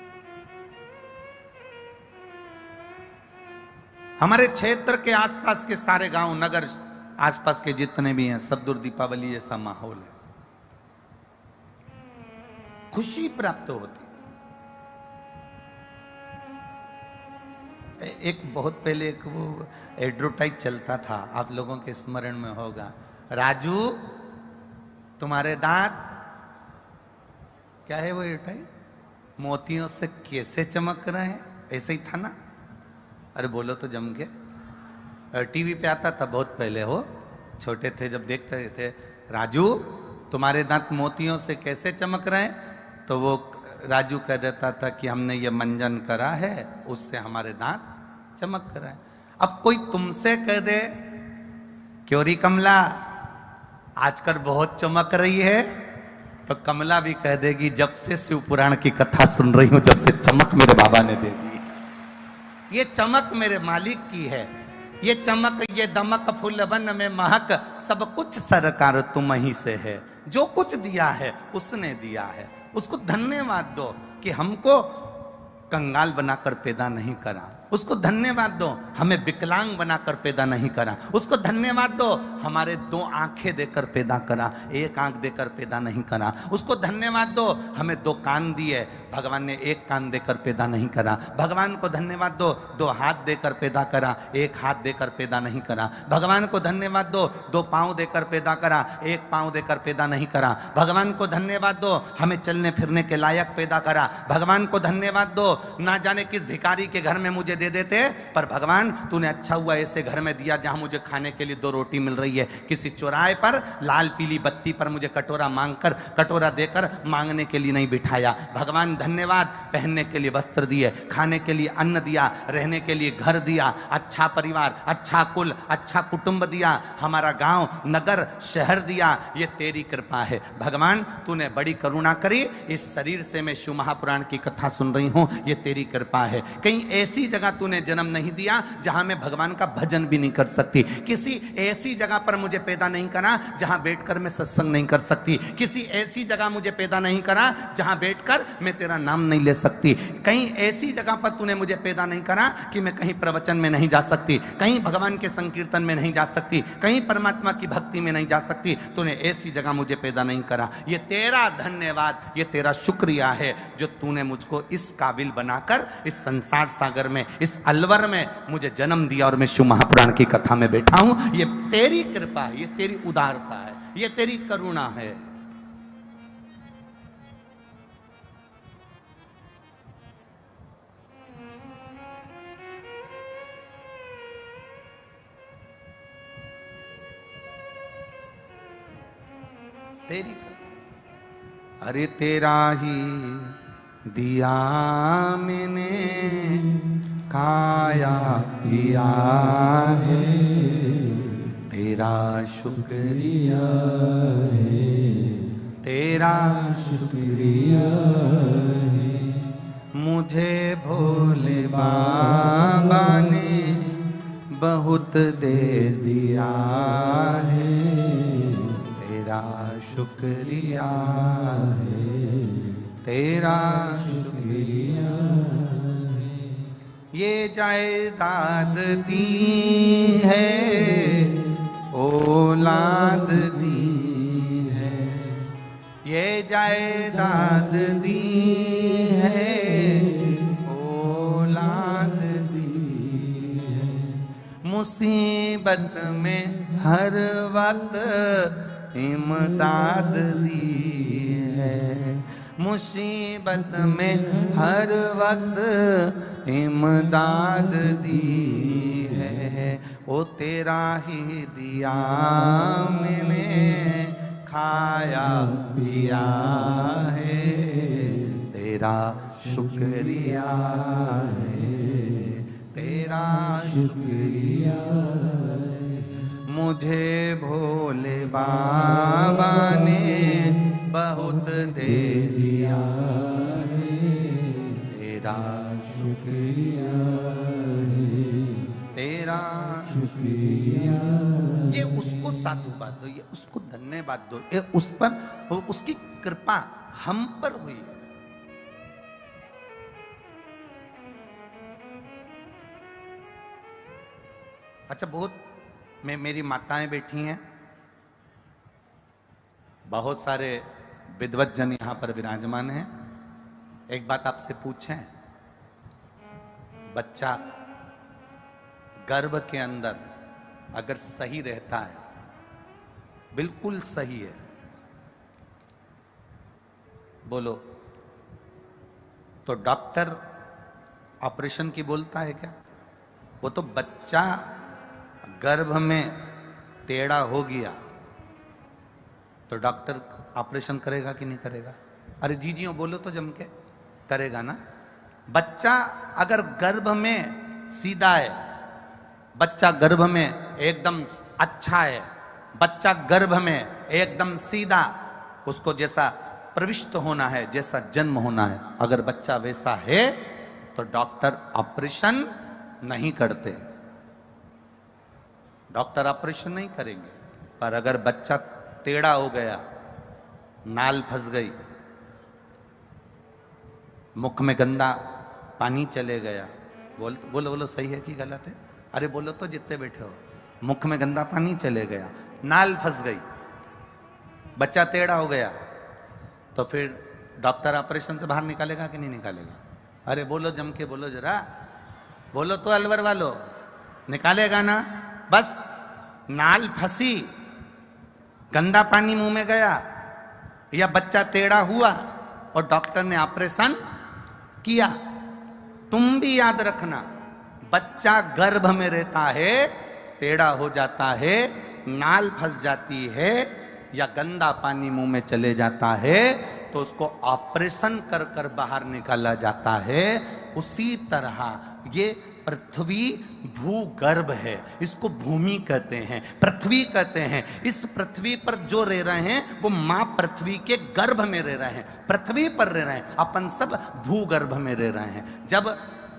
हमारे क्षेत्र के आसपास के सारे गांव, नगर आसपास के जितने भी हैं, सब दूर दीपावली जैसा माहौल है, खुशी प्राप्त होती। एक बहुत पहले एक वो एडवर्टाइज चलता था, आप लोगों के स्मरण में होगा, राजू तुम्हारे दांत, क्या है वो एडवर्टाइज, मोतियों से कैसे चमक रहे हैं, ऐसे ही था ना? अरे बोलो तो जम के। टीवी पे आता था बहुत पहले, हो छोटे थे जब देखते थे, राजू तुम्हारे दांत मोतियों से कैसे चमक रहे हैं, तो वो राजू कह देता था कि हमने ये मंजन करा है, उससे हमारे दांत चमक रहे हैं। अब कोई तुमसे कह दे, क्यों री कमला आजकल बहुत चमक रही है, तो कमला भी कह देगी जब से शिव पुराण की कथा सुन रही हूं, जब से चमक मेरे बाबा ने दे दी, ये चमक मेरे मालिक की है, ये चमक, ये दमक, फूलवन में महक, सब कुछ सरकार तुम ही से है। जो कुछ दिया है उसने दिया है, उसको धन्यवाद दो कि हमको कंगाल बनाकर पैदा नहीं करा, उसको धन्यवाद दो हमें विकलांग बनाकर पैदा नहीं करा, उसको धन्यवाद दो हमारे 2 आंखें देकर पैदा करा, 1 आंख देकर पैदा नहीं करा, उसको धन्यवाद दो हमें 2 कान दिए, भगवान ने 1 कान देकर पैदा नहीं करा, भगवान को धन्यवाद दो 2 हाथ देकर पैदा करा, 1 हाथ देकर पैदा नहीं करा, भगवान को धन्यवाद दो 2 पांव देकर पैदा करा, 1 पांव देकर पैदा नहीं करा, भगवान को धन्यवाद दो हमें चलने फिरने के लायक पैदा करा, भगवान को धन्यवाद दो ना जाने किस भिखारी के घर में मुझे दे देते, पर भगवान तूने अच्छा हुआ ऐसे घर में दिया जहां मुझे खाने के लिए 2 रोटी मिल रही है, किसी चौराहे पर लाल पीली बत्ती पर मुझे कटोरा मांगकर, कटोरा देकर मांगने के लिए नहीं बिठाया, भगवान धन्यवाद, पहनने के लिए वस्त्र दिए, खाने के लिए अन्न दिया, रहने के लिए घर दिया, अच्छा परिवार, अच्छा कुल, अच्छा कुटुंब दिया, हमारा गांव, नगर, शहर दिया, ये तेरी कृपा है भगवान, तूने बड़ी करुणा करी, इस शरीर से मैं शिव महापुराण की कथा सुन रही हूं, ये तेरी कृपा है। कहीं ऐसी जगह तूने जन्म नहीं दिया जहां मैं भगवान का भजन भी नहीं कर सकती। किसी ऐसी जगह पर मुझे पैदा नहीं करा जहां बैठकर मैं सत्संग नहीं कर सकती। किसी ऐसी जगह मुझे पैदा नहीं करा जहां बैठकर मैं तेरा नाम नहीं ले सकती। कहीं ऐसी जगह पर तूने मुझे पैदा नहीं करा कि मैं कहीं प्रवचन में नहीं जा सकती, कहीं भगवान के संकीर्तन में नहीं जा सकती, कहीं परमात्मा की भक्ति में नहीं जा सकती। तूने ऐसी जगह मुझे पैदा नहीं करा। ये तेरा धन्यवाद, ये तेरा शुक्रिया है जो तूने मुझको इस काबिल बनाकर इस संसार सागर में, इस अलवर में मुझे जन्म दिया और मैं शिव महापुराण की कथा में बैठा हूं। ये तेरी कृपा है, ये तेरी उदारता है, ये तेरी करुणा है। तेरी अरे तेरा ही दिया मैंने खाया पिया है, तेरा शुक्रिया है, तेरा शुक्रिया है। मुझे भोले बाबा ने बहुत दे दिया है, तेरा शुक्रिया है, तेरा शुक्रिया है। ये जायदाद दी है, औलाद दी है, ये जायदाद दी है, औलाद दी है। मुसीबत में हर वक्त इमदाद दी है, मुसीबत में हर वक्त इमदाद दी है। ओ तेरा ही दिया मैंने खाया पिया है, तेरा शुक्रिया है, तेरा शुक्रिया है। मुझे भोले बाबा ने बहुत दे दिया है, तेरा शुक्रिया है, तेरा शुक्रिया। ये उसको साधुवाद दो, ये उसको धन्यवाद दो, ये उस पर उसकी कृपा हम पर हुई है। अच्छा, बहुत मेरी माताएं बैठी हैं, बहुत सारे विद्वत जन यहां पर विराजमान हैं। एक बात आपसे पूछें, बच्चा गर्भ के अंदर अगर सही रहता है, बिल्कुल सही है, बोलो तो डॉक्टर ऑपरेशन की बोलता है क्या? वो तो बच्चा गर्भ में टेढ़ा हो गया तो डॉक्टर ऑपरेशन करेगा कि नहीं करेगा? अरे जीजियों बोलो तो जम के, करेगा ना। बच्चा अगर गर्भ में सीधा है, बच्चा गर्भ में एकदम अच्छा है, बच्चा गर्भ में एकदम सीधा, उसको जैसा प्रविष्ट होना है, जैसा जन्म होना है, अगर बच्चा वैसा है तो डॉक्टर ऑपरेशन नहीं करते, डॉक्टर ऑपरेशन नहीं करेंगे। पर अगर बच्चा टेढ़ा हो गया, नाल फंस गई, मुख में गंदा पानी चले गया, बोलो बोलो सही है कि गलत है? अरे बोलो तो जितने बैठे हो। मुख में गंदा पानी चले गया, नाल फंस गई, बच्चा टेढ़ा हो गया, तो फिर डॉक्टर ऑपरेशन से बाहर निकालेगा कि नहीं निकालेगा? अरे बोलो जम के, बोलो जरा, बोलो तो अलवर वालो, निकालेगा ना। बस नाल फंसी, गंदा पानी मुंह में गया, या बच्चा टेढ़ा हुआ और डॉक्टर ने ऑपरेशन किया। तुम भी याद रखना, बच्चा गर्भ में रहता है, टेढ़ा हो जाता है, नाल फंस जाती है, या गंदा पानी मुंह में चले जाता है, तो उसको ऑपरेशन कर कर बाहर निकाला जाता है। उसी तरह ये पृथ्वी भूगर्भ है, इसको भूमि कहते हैं, पृथ्वी कहते हैं। इस पृथ्वी पर जो रह रहे हैं वो मां पृथ्वी के गर्भ में रह रहे हैं, पृथ्वी पर रह रहे हैं। अपन सब भूगर्भ में रह रहे हैं। जब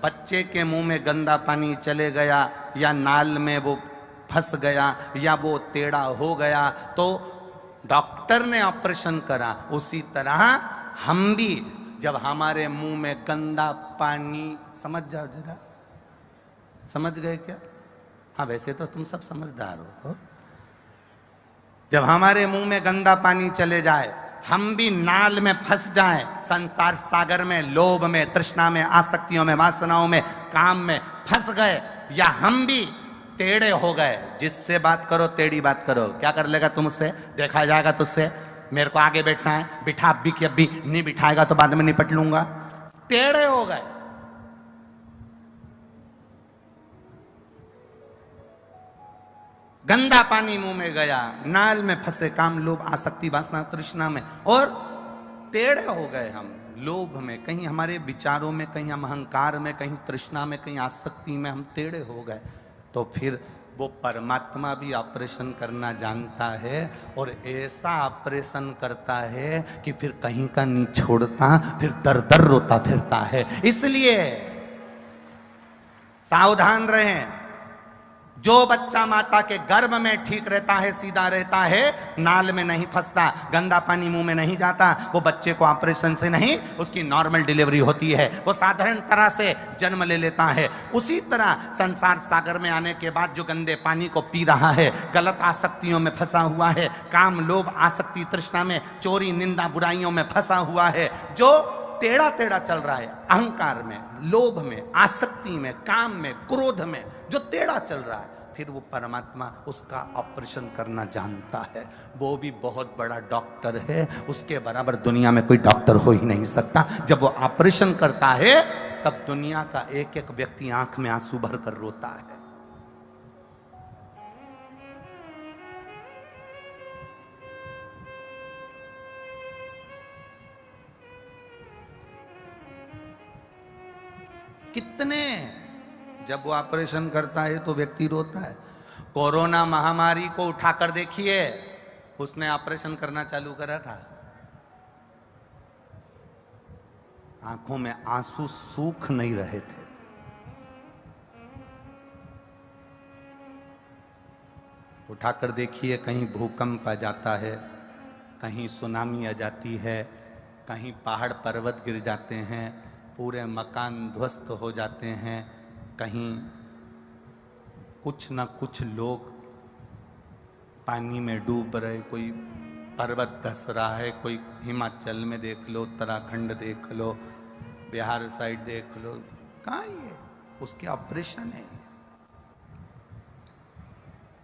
बच्चे के मुंह में गंदा पानी चले गया या नाल में वो फंस गया या वो टेढ़ा हो गया तो डॉक्टर ने ऑपरेशन करा, उसी तरह हम भी जब हमारे मुंह में गंदा पानी, समझ जाओ जरा, समझ गए क्या? हाँ वैसे तो तुम सब समझदार हो। जब हमारे मुंह में गंदा पानी चले जाए, हम भी नाल में फंस जाएं, संसार सागर में, लोभ में, तृष्णा में, आसक्तियों में, वासनाओं में, काम में फंस गए, या हम भी टेढ़े हो गए, जिससे बात करो टेढ़ी बात करो, क्या कर लेगा तुमसे? देखा जाएगा तुझसे, मेरे को आगे बैठना है, बिठा अभी की अभी, नहीं बिठाएगा तो बाद में निपट लूंगा। टेढ़े हो गए। गंदा पानी मुंह में गया, नाल में फंसे, काम, लोभ, आसक्ति, वासना, तृष्णा में, और टेढ़े हो गए हम लोभ में, कहीं हमारे विचारों में, कहीं हम अहंकार में, कहीं तृष्णा में, कहीं आसक्ति में हम टेढ़े हो गए। तो फिर वो परमात्मा भी ऑपरेशन करना जानता है और ऐसा ऑपरेशन करता है कि फिर कहीं का नहीं छोड़ता, फिर दर दर रोता फिरता है। इसलिए सावधान रहें। जो बच्चा माता के गर्भ में ठीक रहता है, सीधा रहता है, नाल में नहीं फंसता, गंदा पानी मुंह में नहीं जाता, वो बच्चे को ऑपरेशन से नहीं, उसकी नॉर्मल डिलीवरी होती है, वो साधारण तरह से जन्म ले लेता है। उसी तरह संसार सागर में आने के बाद जो गंदे पानी को पी रहा है, गलत आसक्तियों में फंसा हुआ है, काम, लोभ, आसक्ति, तृष्णा में, चोरी, निंदा, बुराइयों में फंसा हुआ है, जो टेढ़ा टेढ़ा चल रहा है, अहंकार में, लोभ में, आसक्ति में, काम में, क्रोध में, जो टेढ़ा चल रहा है, फिर वो परमात्मा उसका ऑपरेशन करना जानता है। वो भी बहुत बड़ा डॉक्टर है, उसके बराबर दुनिया में कोई डॉक्टर हो ही नहीं सकता। जब वो ऑपरेशन करता है तब दुनिया का एक एक व्यक्ति आंख में आंसू भर कर रोता है। कितने, जब वो ऑपरेशन करता है तो व्यक्ति रोता है। कोरोना महामारी को उठाकर देखिए, उसने ऑपरेशन करना चालू करा था, आंखों में आंसू सूख नहीं रहे थे। उठाकर देखिए, कहीं भूकंप आ जाता है, कहीं सुनामी आ जाती है, कहीं पहाड़ पर्वत गिर जाते हैं, पूरे मकान ध्वस्त हो जाते हैं, कहीं कुछ ना कुछ लोग पानी में डूब रहे, कोई पर्वत धस रहा है, कोई हिमाचल में देख लो, उत्तराखंड देख लो, बिहार साइड देख लो, कहाँ ये उसके ऑपरेशन है,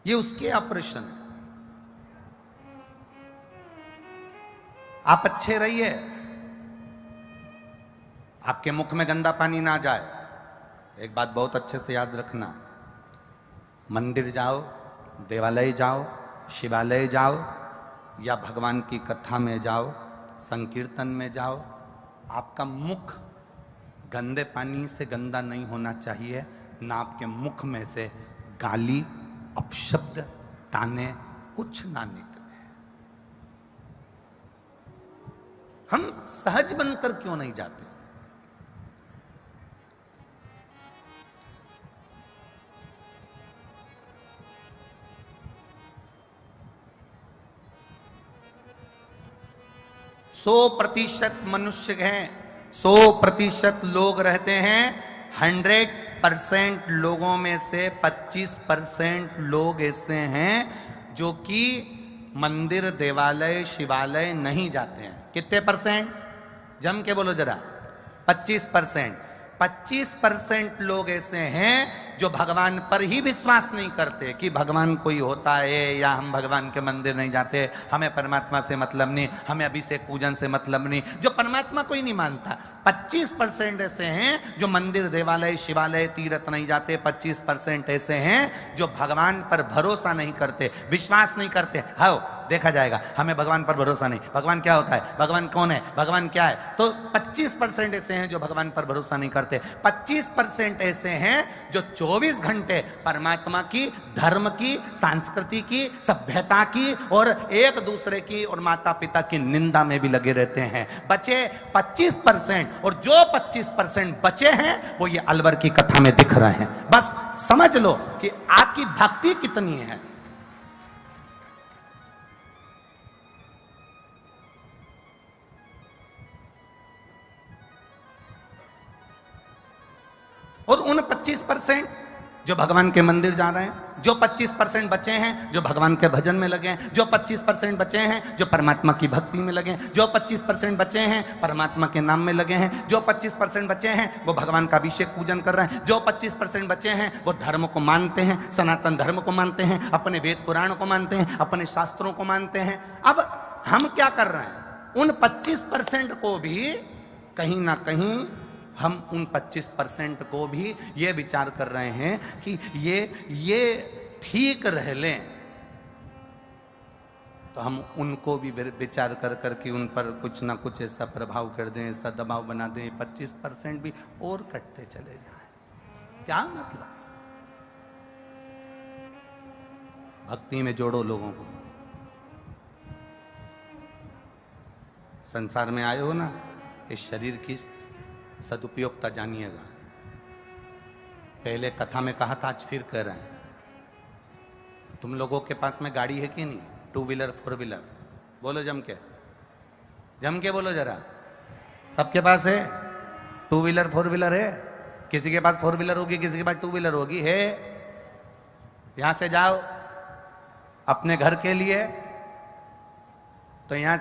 ये उसके ऑपरेशन है। आप अच्छे रहिए, आपके मुख में गंदा पानी ना जाए। एक बात बहुत अच्छे से याद रखना, मंदिर जाओ, देवालय जाओ, शिवालय जाओ, या भगवान की कथा में जाओ, संकीर्तन में जाओ, आपका मुख गंदे पानी से गंदा नहीं होना चाहिए, ना आपके मुख में से गाली, अपशब्द, ताने कुछ ना निकले। हम सहज बनकर क्यों नहीं जाते? सौ प्रतिशत मनुष्य हैं, 100% लोग रहते हैं, 100% लोगों में से 25% लोग ऐसे हैं जो कि मंदिर, देवालय, शिवालय नहीं जाते हैं। कितने परसेंट? जम के बोलो जरा। 25%। 25% लोग ऐसे हैं जो भगवान पर ही विश्वास नहीं करते कि भगवान कोई होता है, या हम भगवान के मंदिर नहीं जाते, हमें परमात्मा से मतलब नहीं, हमें अभिषेक पूजन से मतलब नहीं, जो परमात्मा को ही नहीं मानता। 25% ऐसे हैं जो मंदिर, देवालय, शिवालय, तीर्थ नहीं जाते। 25% ऐसे हैं जो भगवान पर भरोसा नहीं करते, विश्वास नहीं करते। हाँ, देखा जाएगा। हमें भगवान पर भरोसा नहीं, भगवान क्या होता है, भगवान कौन है, भगवान क्या है। तो 25% ऐसे हैं जो भगवान पर भरोसा नहीं करते, 25% ऐसे हैं जो 24 घंटे परमात्मा की, धर्म की, संस्कृति की, सभ्यता की और एक दूसरे की और माता पिता की निंदा में भी लगे रहते हैं। बचे 25% और जो 25% बचे हैं वो ये अलवर की कथा में दिख रहे हैं। बस समझ लो कि आपकी भक्ति कितनी है। और उन 25% जो भगवान के मंदिर जा रहे हैं, जो 25% बचे हैं जो भगवान के भजन में लगे हैं, जो 25% बचे हैं जो परमात्मा की भक्ति में लगे हैं, जो 25% बचे हैं परमात्मा के नाम में लगे हैं, जो 25% बचे हैं वो भगवान का अभिषेक पूजन कर रहे हैं, जो 25% बचे हैं वो धर्म को मानते हैं, सनातन धर्म को मानते हैं, अपने वेद पुराण को मानते हैं, अपने शास्त्रों को मानते हैं। अब हम क्या कर रहे हैं, उन 25% को भी कहीं ना कहीं हम उन 25% को भी ये विचार कर रहे हैं कि ये ठीक रह लें, तो हम उनको भी विचार कर करके उन पर कुछ ना कुछ ऐसा प्रभाव कर दें, ऐसा दबाव बना दें, 25% भी और कटते चले जाएं। क्या मतलब? भक्ति में जोड़ो लोगों को। संसार में आए हो ना, इस शरीर की सदुपयोगता जानिएगा। पहले कथा में कहा था, आज फिर कह रहे हैं। तुम लोगों के पास में गाड़ी है कि नहीं? 2 व्हीलर 4 व्हीलर बोलो, जम के बोलो जरा। सबके पास है 2 व्हीलर 4 व्हीलर है? किसी के पास 4 व्हीलर होगी, किसी के पास 2 व्हीलर होगी। है? यहां से जाओ अपने घर के लिए, तो यहां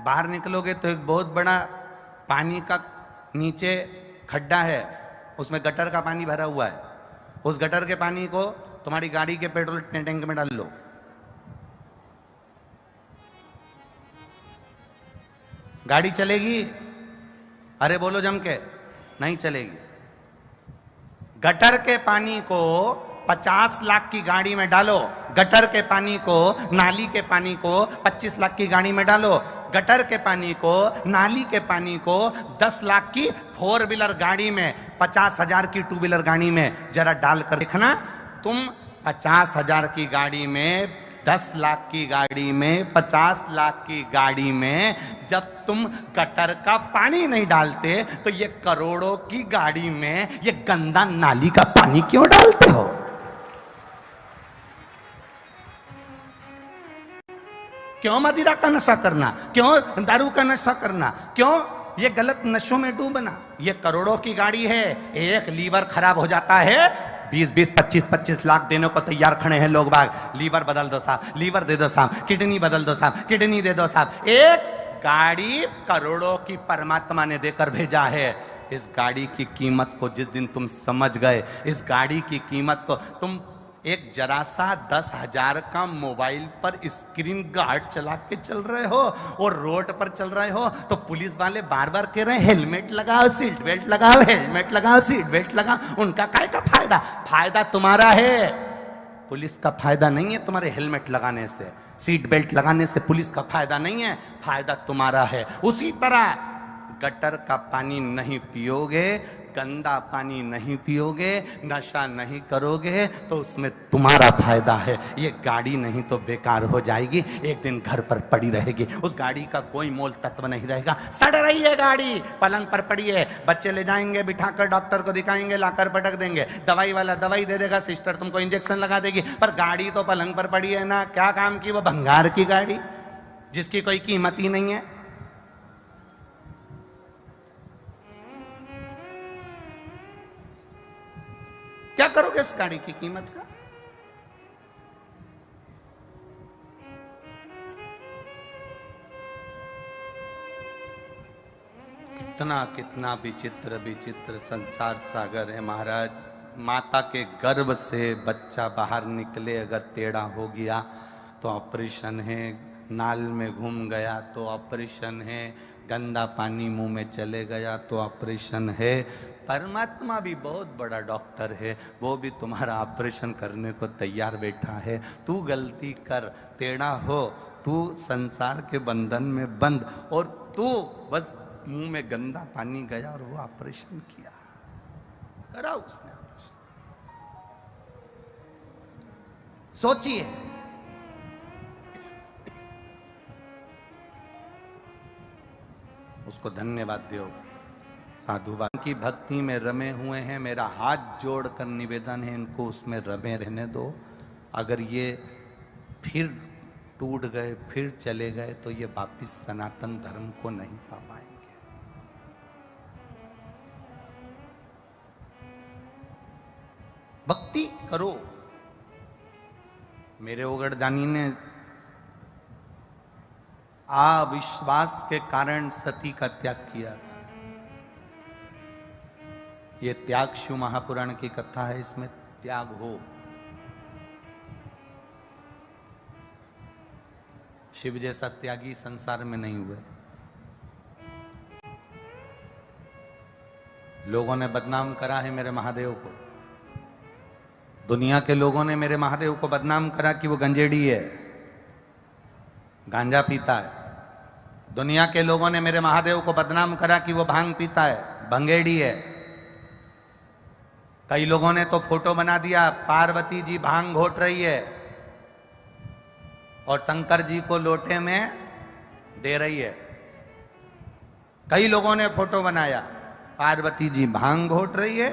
बाहर निकलोगे तो एक बहुत बड़ा पानी का नीचे खड्डा है, उसमें गटर का पानी भरा हुआ है। उस गटर के पानी को तुम्हारी गाड़ी के पेट्रोल टैंक में डाल लो। गाड़ी चलेगी? अरे बोलो जम के, नहीं चलेगी। गटर के पानी को 50 लाख की गाड़ी में डालो, गटर के पानी को, नाली के पानी को 25 लाख की गाड़ी में डालो, गटर के पानी को, नाली के पानी को 10 लाख की 4 व्हीलर गाड़ी में, 50,000 की 2 व्हीलर गाड़ी में जरा डालकर देखना। तुम 50,000 की गाड़ी में, 10 लाख की गाड़ी में, 50 लाख की गाड़ी में जब तुम गटर का पानी नहीं डालते तो ये करोड़ों की गाड़ी में ये गंदा नाली का पानी क्यों डालते हो? क्यों मदिरा का नशा करना, क्यों दारू का नशा करना, क्यों ये गलत नशों में डूबना? ये करोड़ों की गाड़ी है, एक लीवर खराब हो जाता है 20-20, 25-25 लाख देने को तैयार खड़े हैं लोग बाग। लीवर बदल दो साहब, लीवर दे दो साहब, किडनी बदल दो साहब, किडनी दे दो साहब। एक गाड़ी करोड़ों की परमात्मा ने देकर भेजा है। इस गाड़ी की कीमत को जिस दिन तुम समझ गए, इस गाड़ी की कीमत को, तुम एक जरा सा 10,000 का मोबाइल पर स्क्रीन गार्ड चला के चल रहे हो और रोड पर चल रहे हो तो पुलिस वाले बार बार कह रहे हैं हेलमेट लगाओ, सीट बेल्ट लगाओ, हेलमेट लगाओ, सीट बेल्ट लगाओ। उनका काय का फायदा? फायदा तुम्हारा है, पुलिस का फायदा नहीं है। तुम्हारे हेलमेट लगाने से, सीट बेल्ट लगाने से पुलिस का फायदा नहीं है, फायदा तुम्हारा है। उसी तरह गटर का पानी नहीं पियोगे, गंदा पानी नहीं पियोगे, नशा नहीं करोगे तो उसमें तुम्हारा फायदा है। ये गाड़ी नहीं तो बेकार हो जाएगी, एक दिन घर पर पड़ी रहेगी, उस गाड़ी का कोई मोल तत्व नहीं रहेगा। सड़ रही है गाड़ी, पलंग पर पड़ी है, बच्चे ले जाएंगे, बिठाकर डॉक्टर को दिखाएंगे, लाकर पटक देंगे, दवाई वाला दवाई दे देगा, सिस्टर तुमको इंजेक्शन लगा देगी, पर गाड़ी तो पलंग पर पड़ी है ना। क्या काम की? वो भंगार की गाड़ी जिसकी कोई कीमत ही नहीं है। क्या करोगे इस गाड़ी की कीमत का? कितना कितना विचित्र विचित्र संसार सागर है महाराज। माता के गर्भ से बच्चा बाहर निकले अगर टेढ़ा हो गया तो ऑपरेशन है, नाल में घूम गया तो ऑपरेशन है, गंदा पानी मुंह में चले गया तो ऑपरेशन है। परमात्मा भी बहुत बड़ा डॉक्टर है, वो भी तुम्हारा ऑपरेशन करने को तैयार बैठा है। तू गलती कर, टेढ़ा हो तू संसार के बंधन में बंद, और तू बस मुंह में गंदा पानी गया और वो ऑपरेशन किया, करा उसने ऑपरेशन। सोचिए, उसको धन्यवाद दो। साधुवान की भक्ति में रमे हुए हैं, मेरा हाथ जोड़कर निवेदन है इनको उसमें रमे रहने दो। अगर ये फिर टूट गए, फिर चले गए, तो ये वापिस सनातन धर्म को नहीं पा पाएंगे। भक्ति करो। मेरे ओगड़दानी ने अविश्वास के कारण सती का त्याग किया था। ये त्याग शिव महापुराण की कथा है, इसमें त्याग हो। शिव जैसा त्यागी संसार में नहीं हुए। लोगों ने बदनाम करा है मेरे महादेव को, दुनिया के लोगों ने मेरे महादेव को बदनाम करा कि वो गंजेड़ी है, गांजा पीता है। दुनिया के लोगों ने मेरे महादेव को बदनाम करा कि वो भांग पीता है, भंगेड़ी है। कई लोगों ने तो फोटो बना दिया, पार्वती जी भांग घोट रही है और शंकर जी को लोटे में दे रही है। कई लोगों ने फोटो बनाया, पार्वती जी भांग घोट रही है,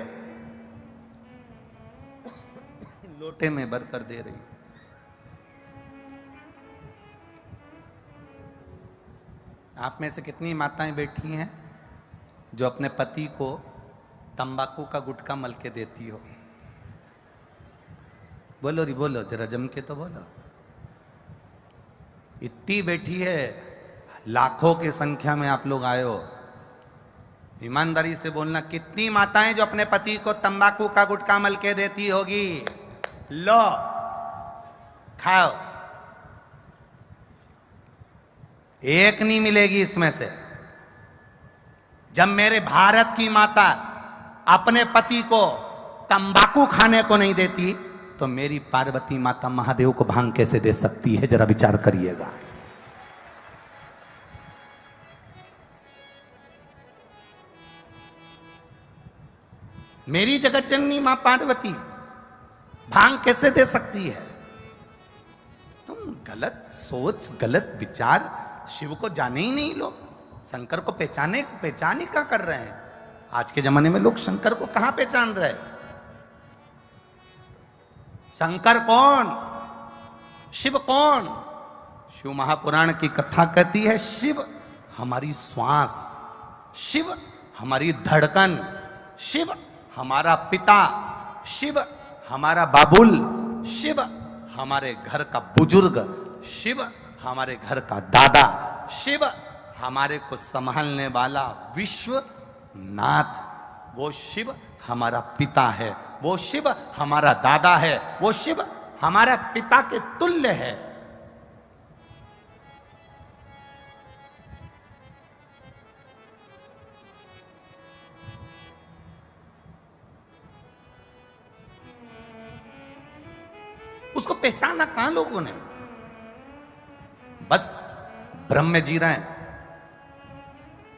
लोटे में भरकर दे रही है। आप में से कितनी माताएं बैठी हैं जो अपने पति को तंबाकू का गुटखा मल के देती हो? बोलो री बोलो, जरा जम के तो बोलो। इतनी बैठी है, लाखों की संख्या में आप लोग आए हो। ईमानदारी से बोलना, कितनी माताएं जो अपने पति को तंबाकू का गुटखा मल के देती होगी? लो खाओ। एक नहीं मिलेगी इसमें से। जब मेरे भारत की माता अपने पति को तंबाकू खाने को नहीं देती, तो मेरी पार्वती माता महादेव को भांग कैसे दे सकती है? जरा विचार करिएगा। मेरी जगत जननी मां पार्वती भांग कैसे दे सकती है? तुम गलत सोच, गलत विचार। शिव को जाने ही नहीं लोग, शंकर को पहचान ही क्या कर रहे हैं? आज के जमाने में लोग शंकर को कहां पहचान रहे हैं? शंकर कौन, शिव कौन? शिव महापुराण की कथा कहती है, शिव हमारी श्वास, शिव हमारी धड़कन, शिव हमारा पिता, शिव हमारा बाबुल, शिव हमारे घर का बुजुर्ग, शिव हमारे घर का दादा, शिव हमारे को संभालने वाला विश्वनाथ। वो शिव हमारा पिता है, वो शिव हमारा दादा है, वो शिव हमारा पिता के तुल्य है। उसको पहचाना कहां लोगों ने? बस भ्रम में जी रहे हैं,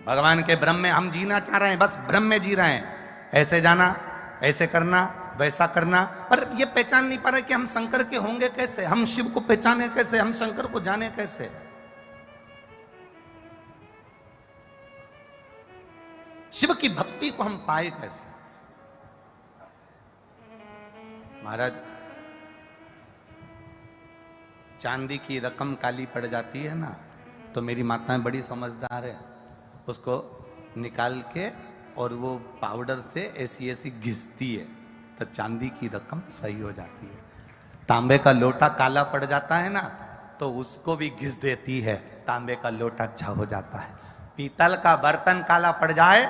भगवान के भ्रम में हम जीना चाह रहे हैं, बस भ्रम में जी रहे हैं। ऐसे जाना, ऐसे करना, वैसा करना, पर ये पहचान नहीं पा रहे कि हम शंकर के होंगे कैसे, हम शिव को पहचाने कैसे, हम शंकर को जाने कैसे। शिव की भक्ति को हम पाए कैसे? महाराज, चांदी की रकम काली पड़ जाती है ना, तो मेरी माताएं बड़ी समझदार है, उसको निकाल के और वो पाउडर से ऐसी ऐसी घिसती है, तो चांदी की रकम सही हो जाती है। तांबे का लोटा काला पड़ जाता है ना, तो उसको भी घिस देती है, तांबे का लोटा अच्छा हो जाता है। पीतल का बर्तन काला पड़ जाए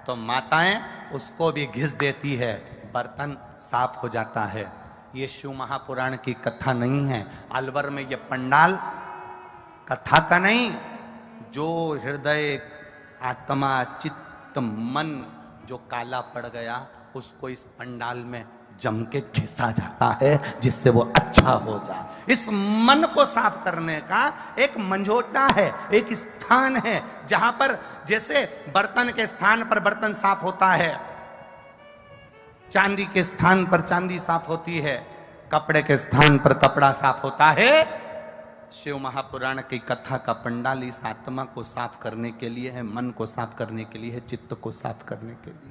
तो माताएं उसको भी घिस देती है, बर्तन साफ हो जाता है। ये शिव महापुराण की कथा नहीं है। अलवर में ये पंडाल कथा का नहीं, जो हृदय, आत्मा, चित्त, मन जो काला पड़ गया, उसको इस पंडाल में जम के घिसा जाता है, जिससे वो अच्छा हो जाए। इस मन को साफ करने का एक मंझोटा है, एक स्थान है जहां पर जैसे बर्तन के स्थान पर बर्तन साफ होता है, चांदी के स्थान पर चांदी साफ होती है, कपड़े के स्थान पर कपड़ा साफ होता है। शिव महापुराण की कथा का पंडाल इस आत्मा को साफ करने के लिए है, मन को साफ करने के लिए है, चित्त को साफ करने के लिए।